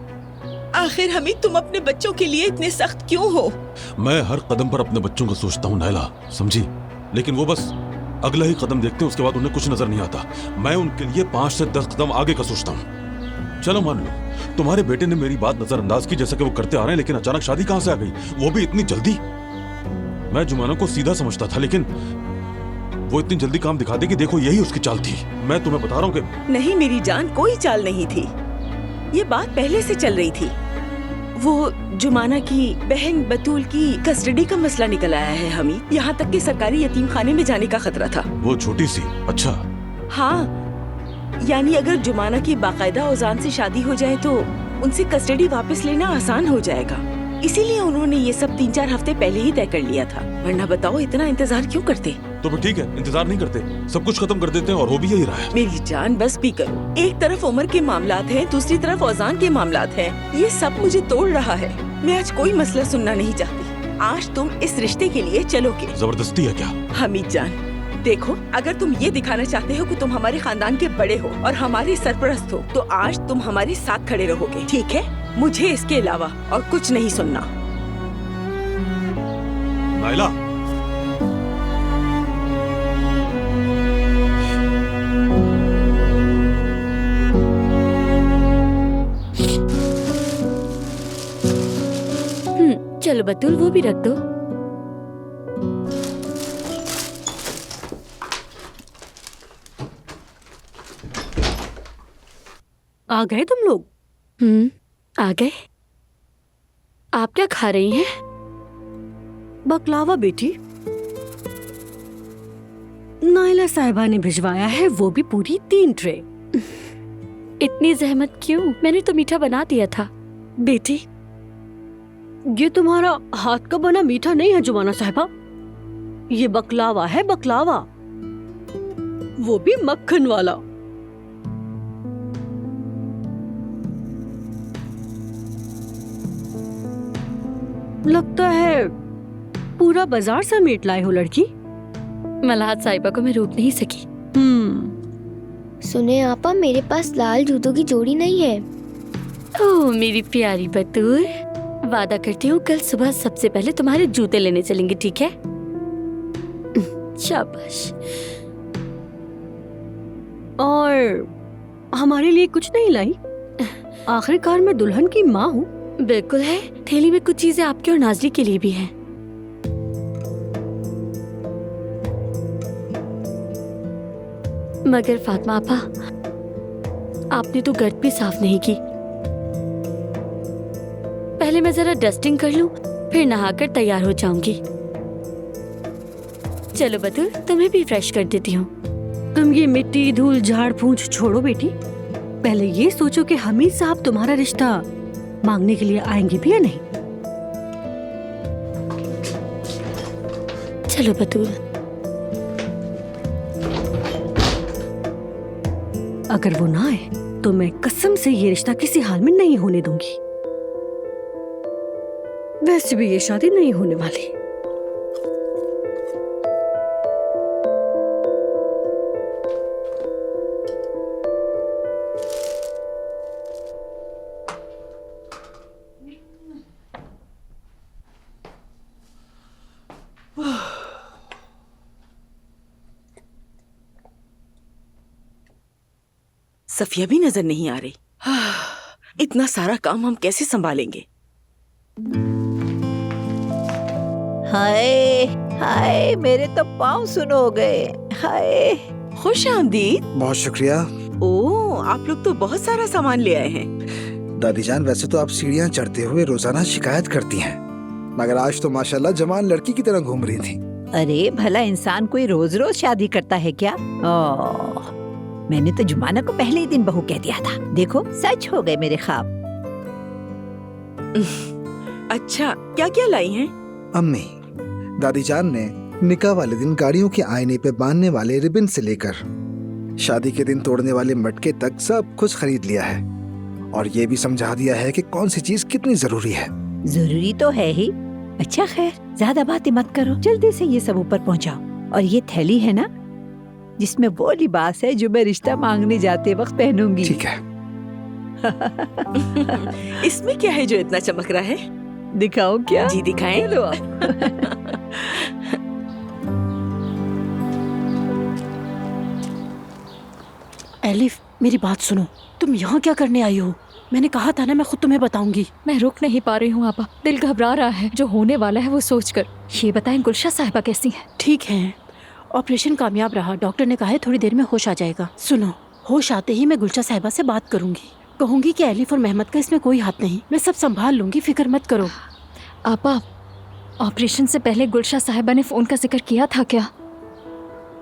आखिर हमीद, तुम अपने बच्चों के लिए इतने सख्त क्यों हो? मैं हर कदम पर अपने बच्चों का सोचता हूँ नाइला, समझी? लेकिन वो बस अगला ही कदम देखते हैं, उसके बाद उन्हें कुछ नजर नहीं आता। मैं उनके लिए 5 से 10 कदम आगे का सोचता हूँ। चलो मान लो तुम्हारे बेटे ने मेरी बात नजरअंदाज की, जैसा कि वो करते आ रहे हैं, लेकिन अचानक शादी कहाँ से आ गई, वो भी इतनी जल्दी? मैं जुमाना को सीधा समझता था, लेकिन वो इतनी जल्दी काम दिखा दे कि देखो यही उसकी चाल थी। मैं तुम्हें बता रहा हूँ कि नहीं मेरी जान, कोई चाल नहीं थी। ये बात पहले से चल रही थी। वो जुमाना की बहन बतूल की कस्टडी का मसला निकल आया है हमीद। यहाँ तक कि सरकारी यतीम खाने में जाने का खतरा था। वो छोटी सी? अच्छा। हाँ, यानी अगर जुमाना की बाकायदा ओजान से शादी हो जाए तो उनसे कस्टडी वापस लेना आसान हो जाएगा। इसीलिए उन्होंने ये सब 3-4 हफ्ते पहले ही तय कर लिया था। वरना बताओ इतना इंतजार क्यों करते? तो फिर ठीक है, इंतजार नहीं करते, सब कुछ खत्म कर देते हैं और हो भी यही रहा है। मेरी जान बस भी करो। एक तरफ उमर के मामलात हैं, दूसरी तरफ औजान के मामलात हैं। ये सब मुझे तोड़ रहा है। मैं आज कोई मसला सुनना नहीं चाहती। आज तुम इस रिश्ते के लिए चलोगे। जबरदस्ती है क्या? हमीद जान देखो, अगर तुम ये दिखाना चाहते हो कि तुम हमारे खानदान के बड़े हो और हमारे सरपरस्त हो, तो आज तुम हमारे साथ खड़े रहोगे, ठीक है? मुझे इसके अलावा और कुछ नहीं सुनना। नाइला, चलो बतूल, वो भी रख दो। आ गए तुम लोग? आ गए। आप क्या खा रही हैं? बकलावा बेटी, नाइला साहिबा ने भिजवाया है, वो भी पूरी 3 ट्रे। इतनी जहमत क्यों? मैंने तो मीठा बना दिया था। बेटी, ये तुम्हारा हाथ का बना मीठा नहीं है जुमाना साहिबा, ये बकलावा है, बकलावा, वो भी मक्खन वाला। लगता है पूरा बाजार समेट लाए हो लड़की। मलाहत साहिबा को मैं रोक नहीं सकी। सुने आपा, मेरे पास लाल जूतों की जोड़ी नहीं है। ओह मेरी प्यारी बतूर, वादा करती हूँ कल सुबह सबसे पहले तुम्हारे जूते लेने चलेंगे, ठीक है? शाबाश। और हमारे लिए कुछ नहीं लाई? आखिरकार मैं दुल्हन की माँ हूँ। बिल्कुल है, थैली में कुछ चीजें आपके और नाजरी के लिए भी हैं। मगर फातिमा आपा, आपने तो गर्द भी साफ नहीं की। पहले मैं जरा डस्टिंग कर लूं, फिर नहाकर तैयार हो जाऊंगी। चलो बतूल, तुम्हें भी फ्रेश कर देती हूँ। तुम ये मिट्टी धूल झाड़ फूंछ छोड़ो बेटी, पहले ये सोचो कि हमीद साहब तुम्हारा रिश्ता मांगने के लिए आएंगे भी या नहीं। चलो बतूल। अगर वो ना आए तो मैं कसम से ये रिश्ता किसी हाल में नहीं होने दूंगी। वैसे भी ये शादी नहीं होने वाली। सफिया भी नजर नहीं आ रही। इतना सारा काम हम कैसे संभालेंगे? हाय हाय, मेरे तो पाँव सुन हो गए। हाय, खुश आमदीद। बहुत शुक्रिया। ओह, आप लोग तो बहुत सारा सामान ले आए हैं। दादी जान, वैसे तो आप सीढ़ियाँ चढ़ते हुए रोजाना शिकायत करती हैं, मगर आज तो माशाल्लाह जवान लड़की की तरह घूम रही थी। अरे भला इंसान कोई रोज रोज शादी करता है क्या? ओह, मैंने तो जुमाना को पहले ही दिन बहू कह दिया था। देखो, सच हो गए मेरे ख्वाब। अच्छा, क्या क्या लाई हैं? अम्मी, दादी जान ने निकाह वाले दिन गाड़ियों के आईने पे बांधने वाले रिबन से लेकर शादी के दिन तोड़ने वाले मटके तक सब कुछ खरीद लिया है, और ये भी समझा दिया है कि कौन सी चीज कितनी जरूरी है। जरूरी तो है ही। अच्छा खैर, ज्यादा बातें मत करो, जल्दी से ये सब ऊपर पहुंचाओ। और ये थैली है ना, जिसमें वो लिबास है जो मैं रिश्ता मांगने जाते वक्त पहनूंगी। ठीक है। इसमें क्या है जो इतना चमक रहा है? दिखाऊं क्या? जी दिखाएं। लो। एलिफ, मेरी बात सुनो, तुम यहाँ क्या करने आई हो? मैंने कहा था ना मैं खुद तुम्हें बताऊंगी। मैं रुक नहीं पा रही हूँ आपा, दिल घबरा रहा है जो होने वाला है वो सोचकर। ये बताएं गुलशा साहिबा कैसी हैं? ठीक है, ऑपरेशन कामयाब रहा, डॉक्टर ने कहा है थोड़ी देर में होश आ जाएगा। सुनो, होश आते ही मैं गुलशा साहिबा से बात करूंगी, कहूंगी कि एलिफ और मेहमद का इसमें कोई हाथ नहीं, मैं सब संभाल लूंगी, फिक्र मत करो। आपा, ऑपरेशन से पहले गुलशा साहिबा ने फोन का जिक्र किया था क्या?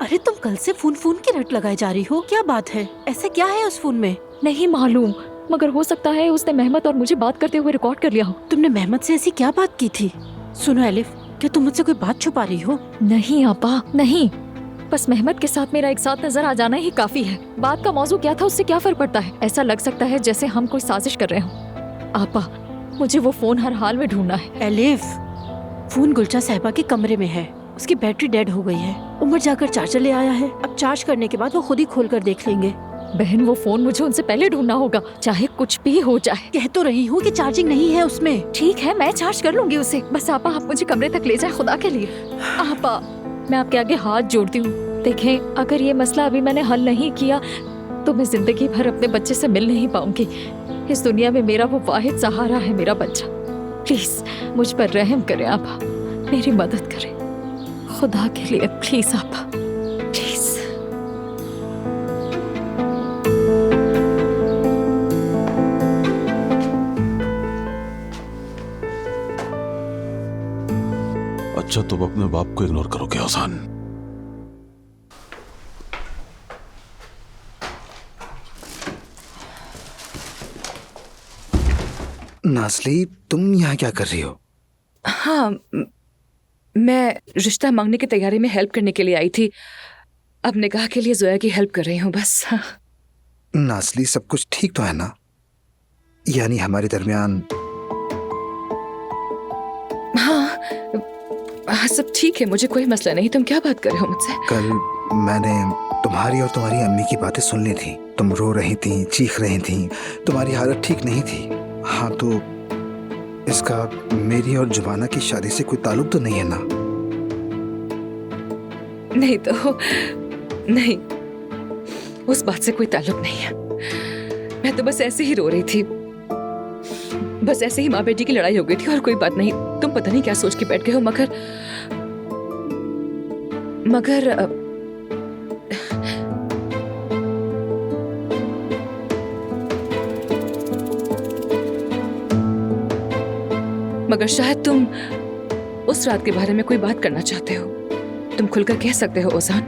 अरे तुम कल से फोन की रट लगाई जा रही हो, क्या बात है? ऐसा क्या है उस फोन में? नहीं मालूम, मगर हो सकता है उसने मेहमद और मुझे बात करते हुए रिकॉर्ड कर लिया हो। तुमने मेहमद से ऐसी क्या बात की थी? सुनो एलिफ, क्या तुम मुझसे कोई बात छुपा रही हो? नहीं आपा, नहीं। बस मेहमत के साथ मेरा एक साथ नजर आ जाना ही काफी है। बात का मौजू क्या था उससे क्या फर्क पड़ता है। ऐसा लग सकता है जैसे हम कोई साजिश कर रहे हों। आपा, मुझे वो फोन हर हाल में ढूंढना है। एलिफ, फोन गुलचा साहिबा के कमरे में है। उसकी बैटरी डेड हो गई है। उमर जाकर चार्जर ले आया है। अब चार्ज करने के बाद वो खुद ही खोल कर देख लेंगे। बहन, वो फोन मुझे उनसे पहले ढूंढना होगा, चाहे कुछ भी हो जाए। कह तो रही हूँ कि चार्जिंग नहीं है उसमें। ठीक है, मैं चार्ज कर लूंगी उसे। बस आपा, आप मुझे कमरे तक ले जाए, खुदा के लिए। आपा, मैं आपके आगे हाथ जोड़ती हूँ। देखें, अगर ये मसला अभी मैंने हल नहीं किया तो मैं जिंदगी भर अपने बच्चे से मिल नहीं पाऊंगी। इस दुनिया में मेरा वो वाहिद सहारा है, मेरा बच्चा। प्लीज मुझ पर रहम करें आपा, मेरी मदद करें, खुदा के लिए प्लीज आपा, प्लीज। अच्छा, तुम अपने बाप को इग्नोर करोगे ओजान? नाज़ली, तुम यहाँ क्या कर रही हो? हाँ, मैं रिश्ता मांगने की तैयारी में हेल्प करने के लिए आई थी। अब निकाह के लिए जोया की हेल्प कर रही हूँ बस। नाज़ली, सब कुछ ठीक तो है ना? यानी हमारे दरमियान? हाँ, सब ठीक है, मुझे कोई मसला नहीं। तुम क्या बात कर रहे हो मुझसे? कल मैंने तुम्हारी और तुम्हारी अम्मी की बातें सुन ली थी। तुम रो रही थी, चीख रही थी, तुम्हारी हालत ठीक नहीं थी। हाँ, तो इसका मेरी और जुबाना की शादी से कोई ताल्लुक तो नहीं है ना? नहीं तो नहीं, उस बात से कोई ताल्लुक नहीं है। मैं तो बस ऐसे ही रो रही थी। बस ऐसे ही माँ बेटी की लड़ाई हो गई थी और कोई बात नहीं। तुम पता नहीं क्या सोच के बैठ गए हो। मगर शायद तुम उस रात के बारे में कोई बात करना चाहते हो। तुम खुलकर कह सकते हो ओजान।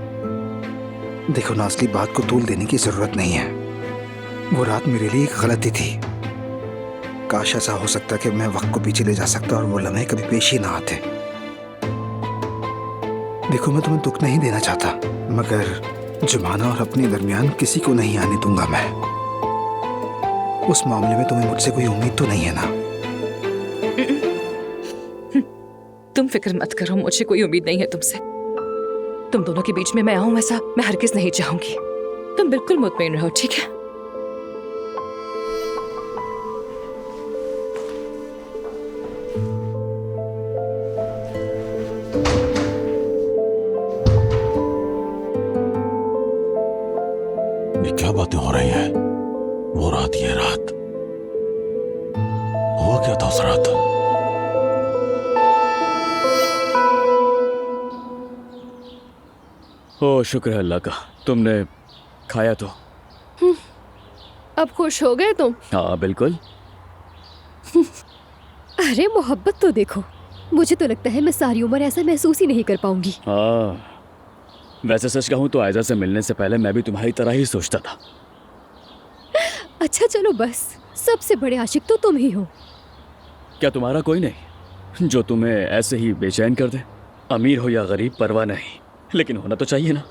देखो नाज़ली, बात को तूल देने की जरूरत नहीं है। वो रात मेरे लिए एक गलती थी। काश ऐसा हो सकता कि मैं वक्त को पीछे ले जा सकता और वो लम्हे कभी पेश ही ना आते। देखो, मैं तुम्हें दुख नहीं देना चाहता, मगर जुबाना और अपने दरमियान किसी को नहीं आने दूंगा मैं। उस मामले में तुम्हें मुझसे कोई उम्मीद तो नहीं है ना? तुम फिक्र मत करो, मुझे कोई उम्मीद नहीं है तुमसे। तुम दोनों के बीच में मैं आऊं ऐसा मैं हरगिज़ नहीं चाहूंगी। तुम बिल्कुल मुतमईन रहो, ठीक है? ये क्या बातें हो रही हैं? वो रात, ये रात, हुआ क्या था उस रात? ओ, शुक्र है अल्लाह का, तुमने खाया तो? अब खुश हो गए तुम? हाँ बिल्कुल। अरे मोहब्बत तो देखो, मुझे तो लगता है मैं सारी उम्र ऐसा महसूस ही नहीं कर पाऊंगी। हाँ, वैसे सच कहूँ तो आयजा से मिलने से पहले मैं भी तुम्हारी तरह ही सोचता था। अच्छा चलो बस, सबसे बड़े आशिक तो तुम ही हो। क्या तुम्हारा कोई नहीं जो तुम्हें ऐसे ही बेचैन कर दे? अमीर हो या गरीब परवाह नहीं, लेकिन होना तो चाहिए ना।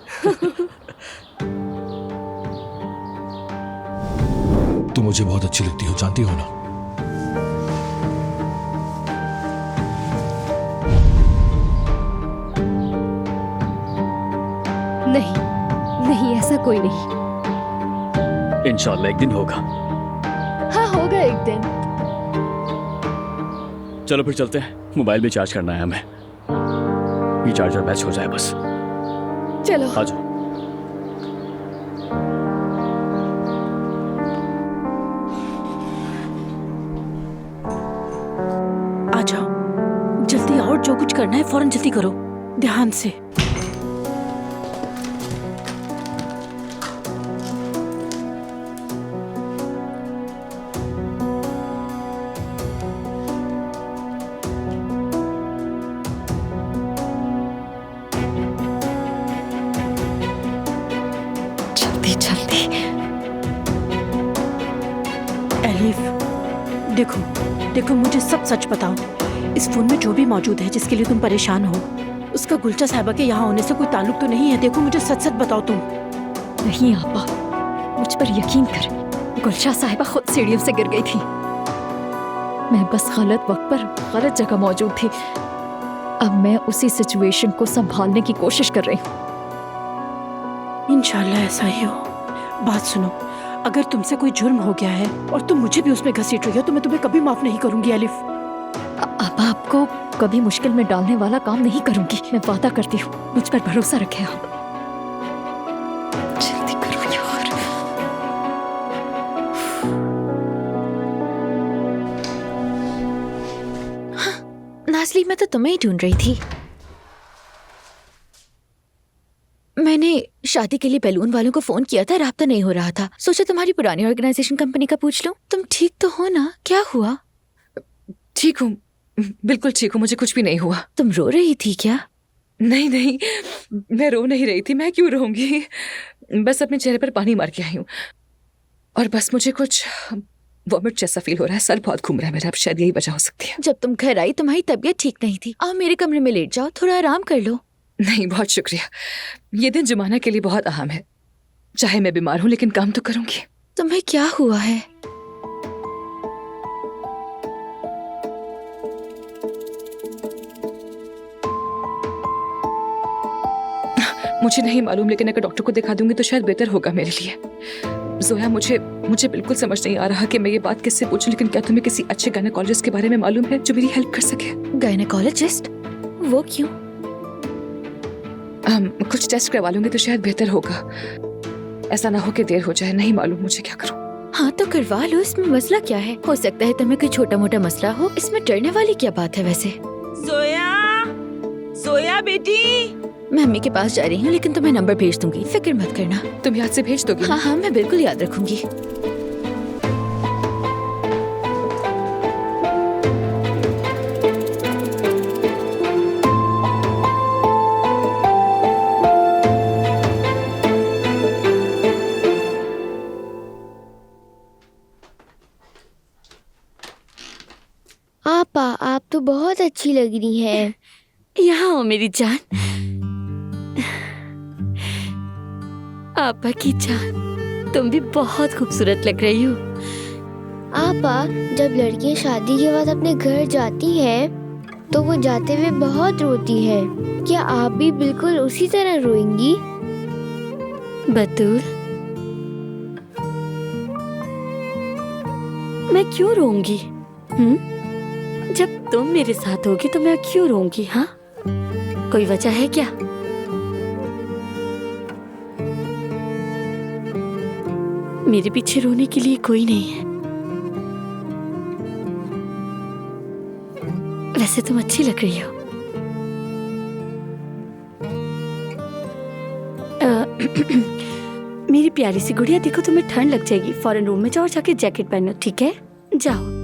तुम मुझे बहुत अच्छी लगती हो, जानती हो ना? नहीं नहीं, ऐसा कोई नहीं। इंशाल्लाह एक दिन होगा। हाँ, होगा एक दिन। चलो फिर चलते हैं, मोबाइल भी चार्ज करना है हमें। ये चार्जर मैच हो जाए बस। चलो आ जाओ। आ जाओ, जल्दी आओ, जो कुछ करना है फौरन जल्दी करो, ध्यान से। जल्दी जल्दी। एलिफ, देखो देखो, मुझे सब सच बताओ। इस फोन में जो भी मौजूद है जिसके लिए तुम परेशान हो, उसका गुलचा साहिबा के यहाँ होने से कोई ताल्लुक तो नहीं है? देखो मुझे सच सच बताओ तुम। नहीं आपा, मुझ पर यकीन कर, गुलशा साहिबा खुद सीढ़ियों से गिर गई थी। मैं बस गलत वक्त पर गलत जगह मौजूद थी। अब मैं उसी सिचुएशन को संभालने की कोशिश कर रही हूँ। इंशाल्लाह ऐसा ही हो। बात सुनो, अगर तुमसे कोई जुर्म हो गया है और तुम मुझे भी उसमें घसीट रही हो तो मैं तुम्हें कभी माफ नहीं करूंगी अलिफ। अब आपको कभी मुश्किल में डालने वाला काम नहीं करूंगी, मैं वादा करती हूँ। मुझ पर भरोसा रखें आप। जल्दी करो यार। नाज़ली, मैं तो तुम्हें ही ढूंढ रही थी। मैंने शादी के लिए बैलून वालों को फोन किया था, राब्ता नहीं हो रहा था। सोचा तुम्हारी पुरानी ऑर्गेनाइजेशन कंपनी का पूछ लूं। तुम ठीक तो हो ना? क्या हुआ? ठीक हूँ, बिल्कुल ठीक हूँ, मुझे कुछ भी नहीं हुआ। तुम रो रही थी क्या? नहीं नहीं, मैं रो नहीं रही थी। मैं क्यों रोऊंगी? बस अपने चेहरे पर पानी मार के आई हूँ। और बस मुझे कुछ वॉमिट जैसा फील हो रहा है। सर बहुत घूम रहा है मेरा, अब शायद यही वजह हो सकती है। जब तुम घर आई तुम्हारी तबीयत ठीक नहीं थी। आओ मेरे कमरे में लेट जाओ, थोड़ा आराम कर लो। नहीं, बहुत शुक्रिया। ये दिन जुमाना के लिए बहुत अहम है। चाहे मैं बीमार हूँ लेकिन काम तो करूंगी। तुम्हें क्या हुआ है? मुझे नहीं मालूम, लेकिन अगर डॉक्टर को दिखा दूंगी तो शायद बेहतर होगा मेरे लिए। जोया, मुझे बिल्कुल समझ नहीं आ रहा कि मैं ये बात किससे पूछूं, लेकिन क्या तुम्हें किसी अच्छे गायनेकोलॉजिस्ट के बारे में मालूम है जो मेरी हेल्प कर सके? गायनेकोलॉजिस्ट? वो क्यों? कुछ टेस्ट करवा लूंगी तो शायद बेहतर होगा। ऐसा ना हो कि देर हो जाए। नहीं मालूम मुझे क्या करूं। हाँ तो करवा लो, इसमें मसला क्या है? हो सकता है तुम्हें कोई छोटा मोटा मसला हो, इसमें डरने वाली क्या बात है वैसे? जोया बेटी, मैं अम्मी के पास जा रही हूँ, लेकिन तुम्हें नंबर भेज दूंगी, फिक्र मत करना। तुम याद से भेज दोगी? हाँ हाँ, मैं बिल्कुल याद रखूंगी। आपा, आप तो बहुत अच्छी लग रही हैं। यहाँ हो मेरी जान। आपा की जान, तुम भी बहुत खूबसूरत लग रही हो। आपा, जब लड़कियां शादी के बाद अपने घर जाती हैं तो वो जाते हुए बहुत रोती हैं। क्या आप भी बिल्कुल उसी तरह रोएंगी? बतूल, मैं क्यों रोऊंगी? जब तुम मेरे साथ होगी तो मैं क्यों रोऊंगी? हाँ, कोई वजह है क्या? मेरे पीछे रोने के लिए कोई नहीं है। वैसे तुम अच्छी लग रही हो। मेरी प्यारी सी गुड़िया, देखो तुम्हें ठंड लग जाएगी। फौरन रूम में जाओ और जाके जैकेट पहनो, ठीक है? जाओ।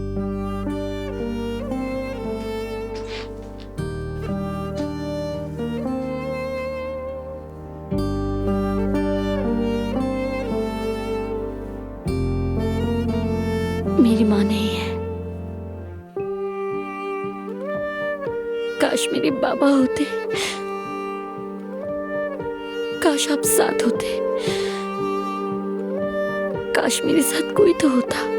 मेरी माँ नहीं है। काश मेरे बाबा होते, काश आप साथ होते, काश मेरे साथ कोई तो होता।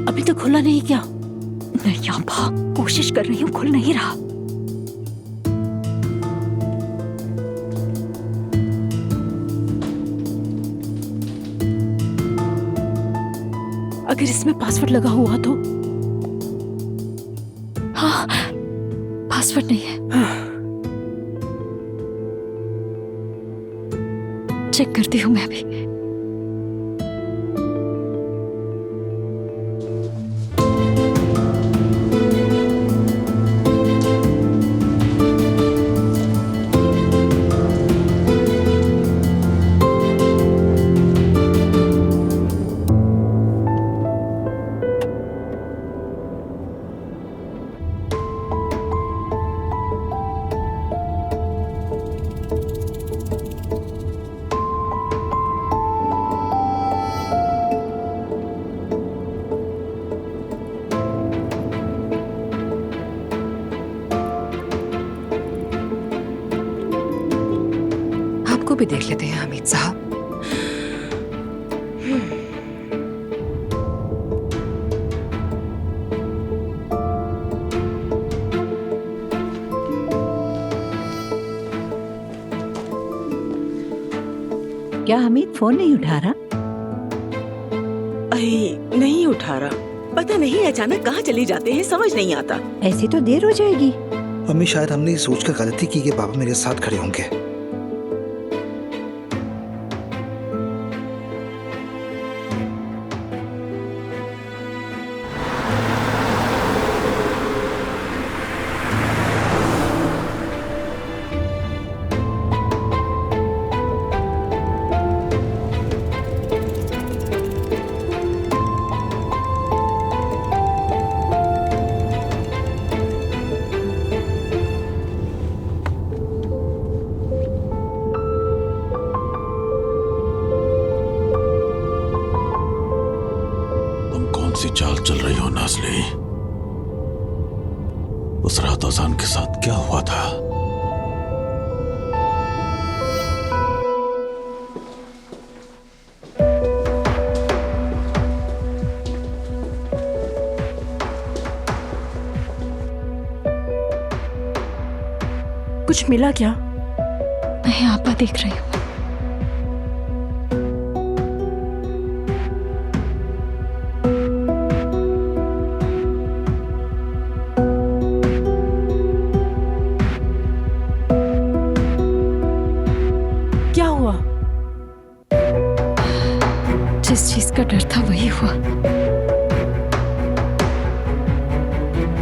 अभी तो खुला नहीं क्या? नहीं आपा, कोशिश कर रही हूँ, खुल नहीं रहा। अगर इसमें पासवर्ड लगा हुआ तो? हाँ, पासवर्ड नहीं है। चेक करती हूँ मैं भी। देख लेते हैं हमीद साहब। क्या हमीद फोन नहीं उठा रहा? अरे नहीं उठा रहा, पता नहीं अचानक कहाँ चले जाते हैं, समझ नहीं आता। ऐसी तो देर हो जाएगी। अम्मी शायद हमने ये सोचकर गलती की कि पापा मेरे साथ खड़े होंगे। सी चाल चल रही हो नाज़ली? उस रात अज़ान के साथ क्या हुआ था? कुछ मिला क्या? मैं आपा देख रही हूँ। क्या हुआ? जिस चीज का डर था वही हुआ।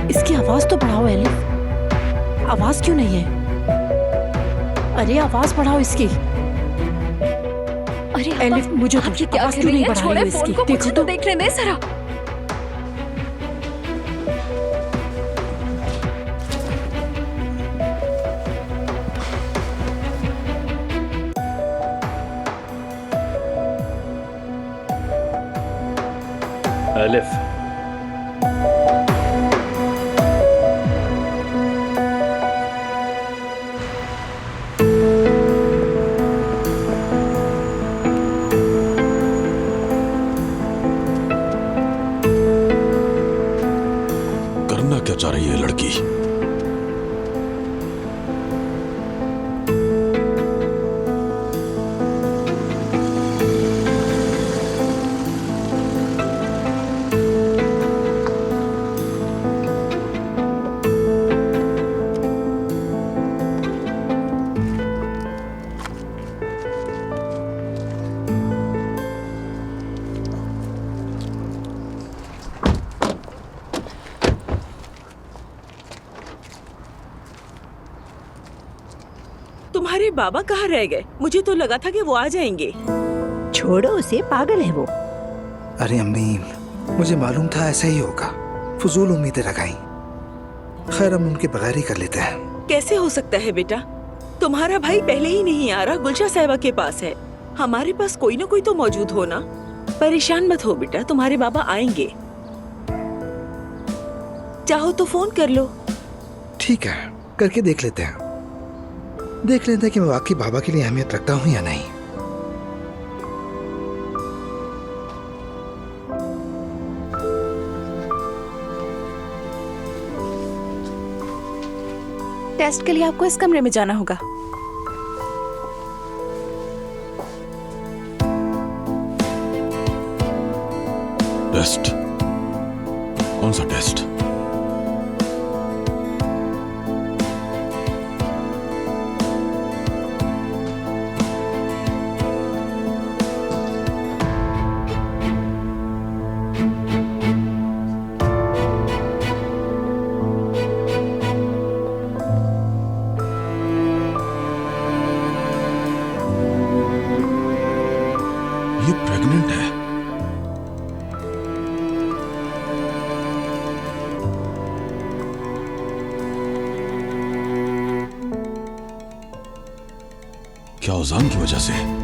इसकी आवाज तो बढ़ाओ एलिफ। आवाज क्यों नहीं है? अरे आवाज बढ़ाओ इसकी। अरे एलिफ मुझे आप ये क्या कर रही हैं? छोड़े फोन को, मुझे तो देखने दे जरा। एलिफ, करना क्या चाह रही है लड़की? तुम्हारे बाबा कहाँ रह गए? मुझे तो लगा था कि वो आ जाएंगे। छोड़ो उसे, पागल है वो। अरे अम्मी, मुझे मालूम था ऐसा ही होगा। फजूल उम्मीदें लगाई। खैर हम उनके बगैर ही कर लेते हैं। कैसे हो सकता है बेटा? तुम्हारा भाई पहले ही नहीं आ रहा, गुलशा साहिबा के पास है। हमारे पास कोई ना कोई तो मौजूद हो ना। परेशान मत हो बेटा, तुम्हारे बाबा आएंगे। चाहो तो फोन कर लो। ठीक है, करके देख लेते हैं। देख लेते हैं कि मैं वाकई बाबा के लिए अहमियत रखता हूँ या नहीं। टेस्ट के लिए आपको इस कमरे में जाना होगा। टेस्ट? कौन सा टेस्ट? ये प्रेग्नेंट है। क्या अज़ान की वजह से?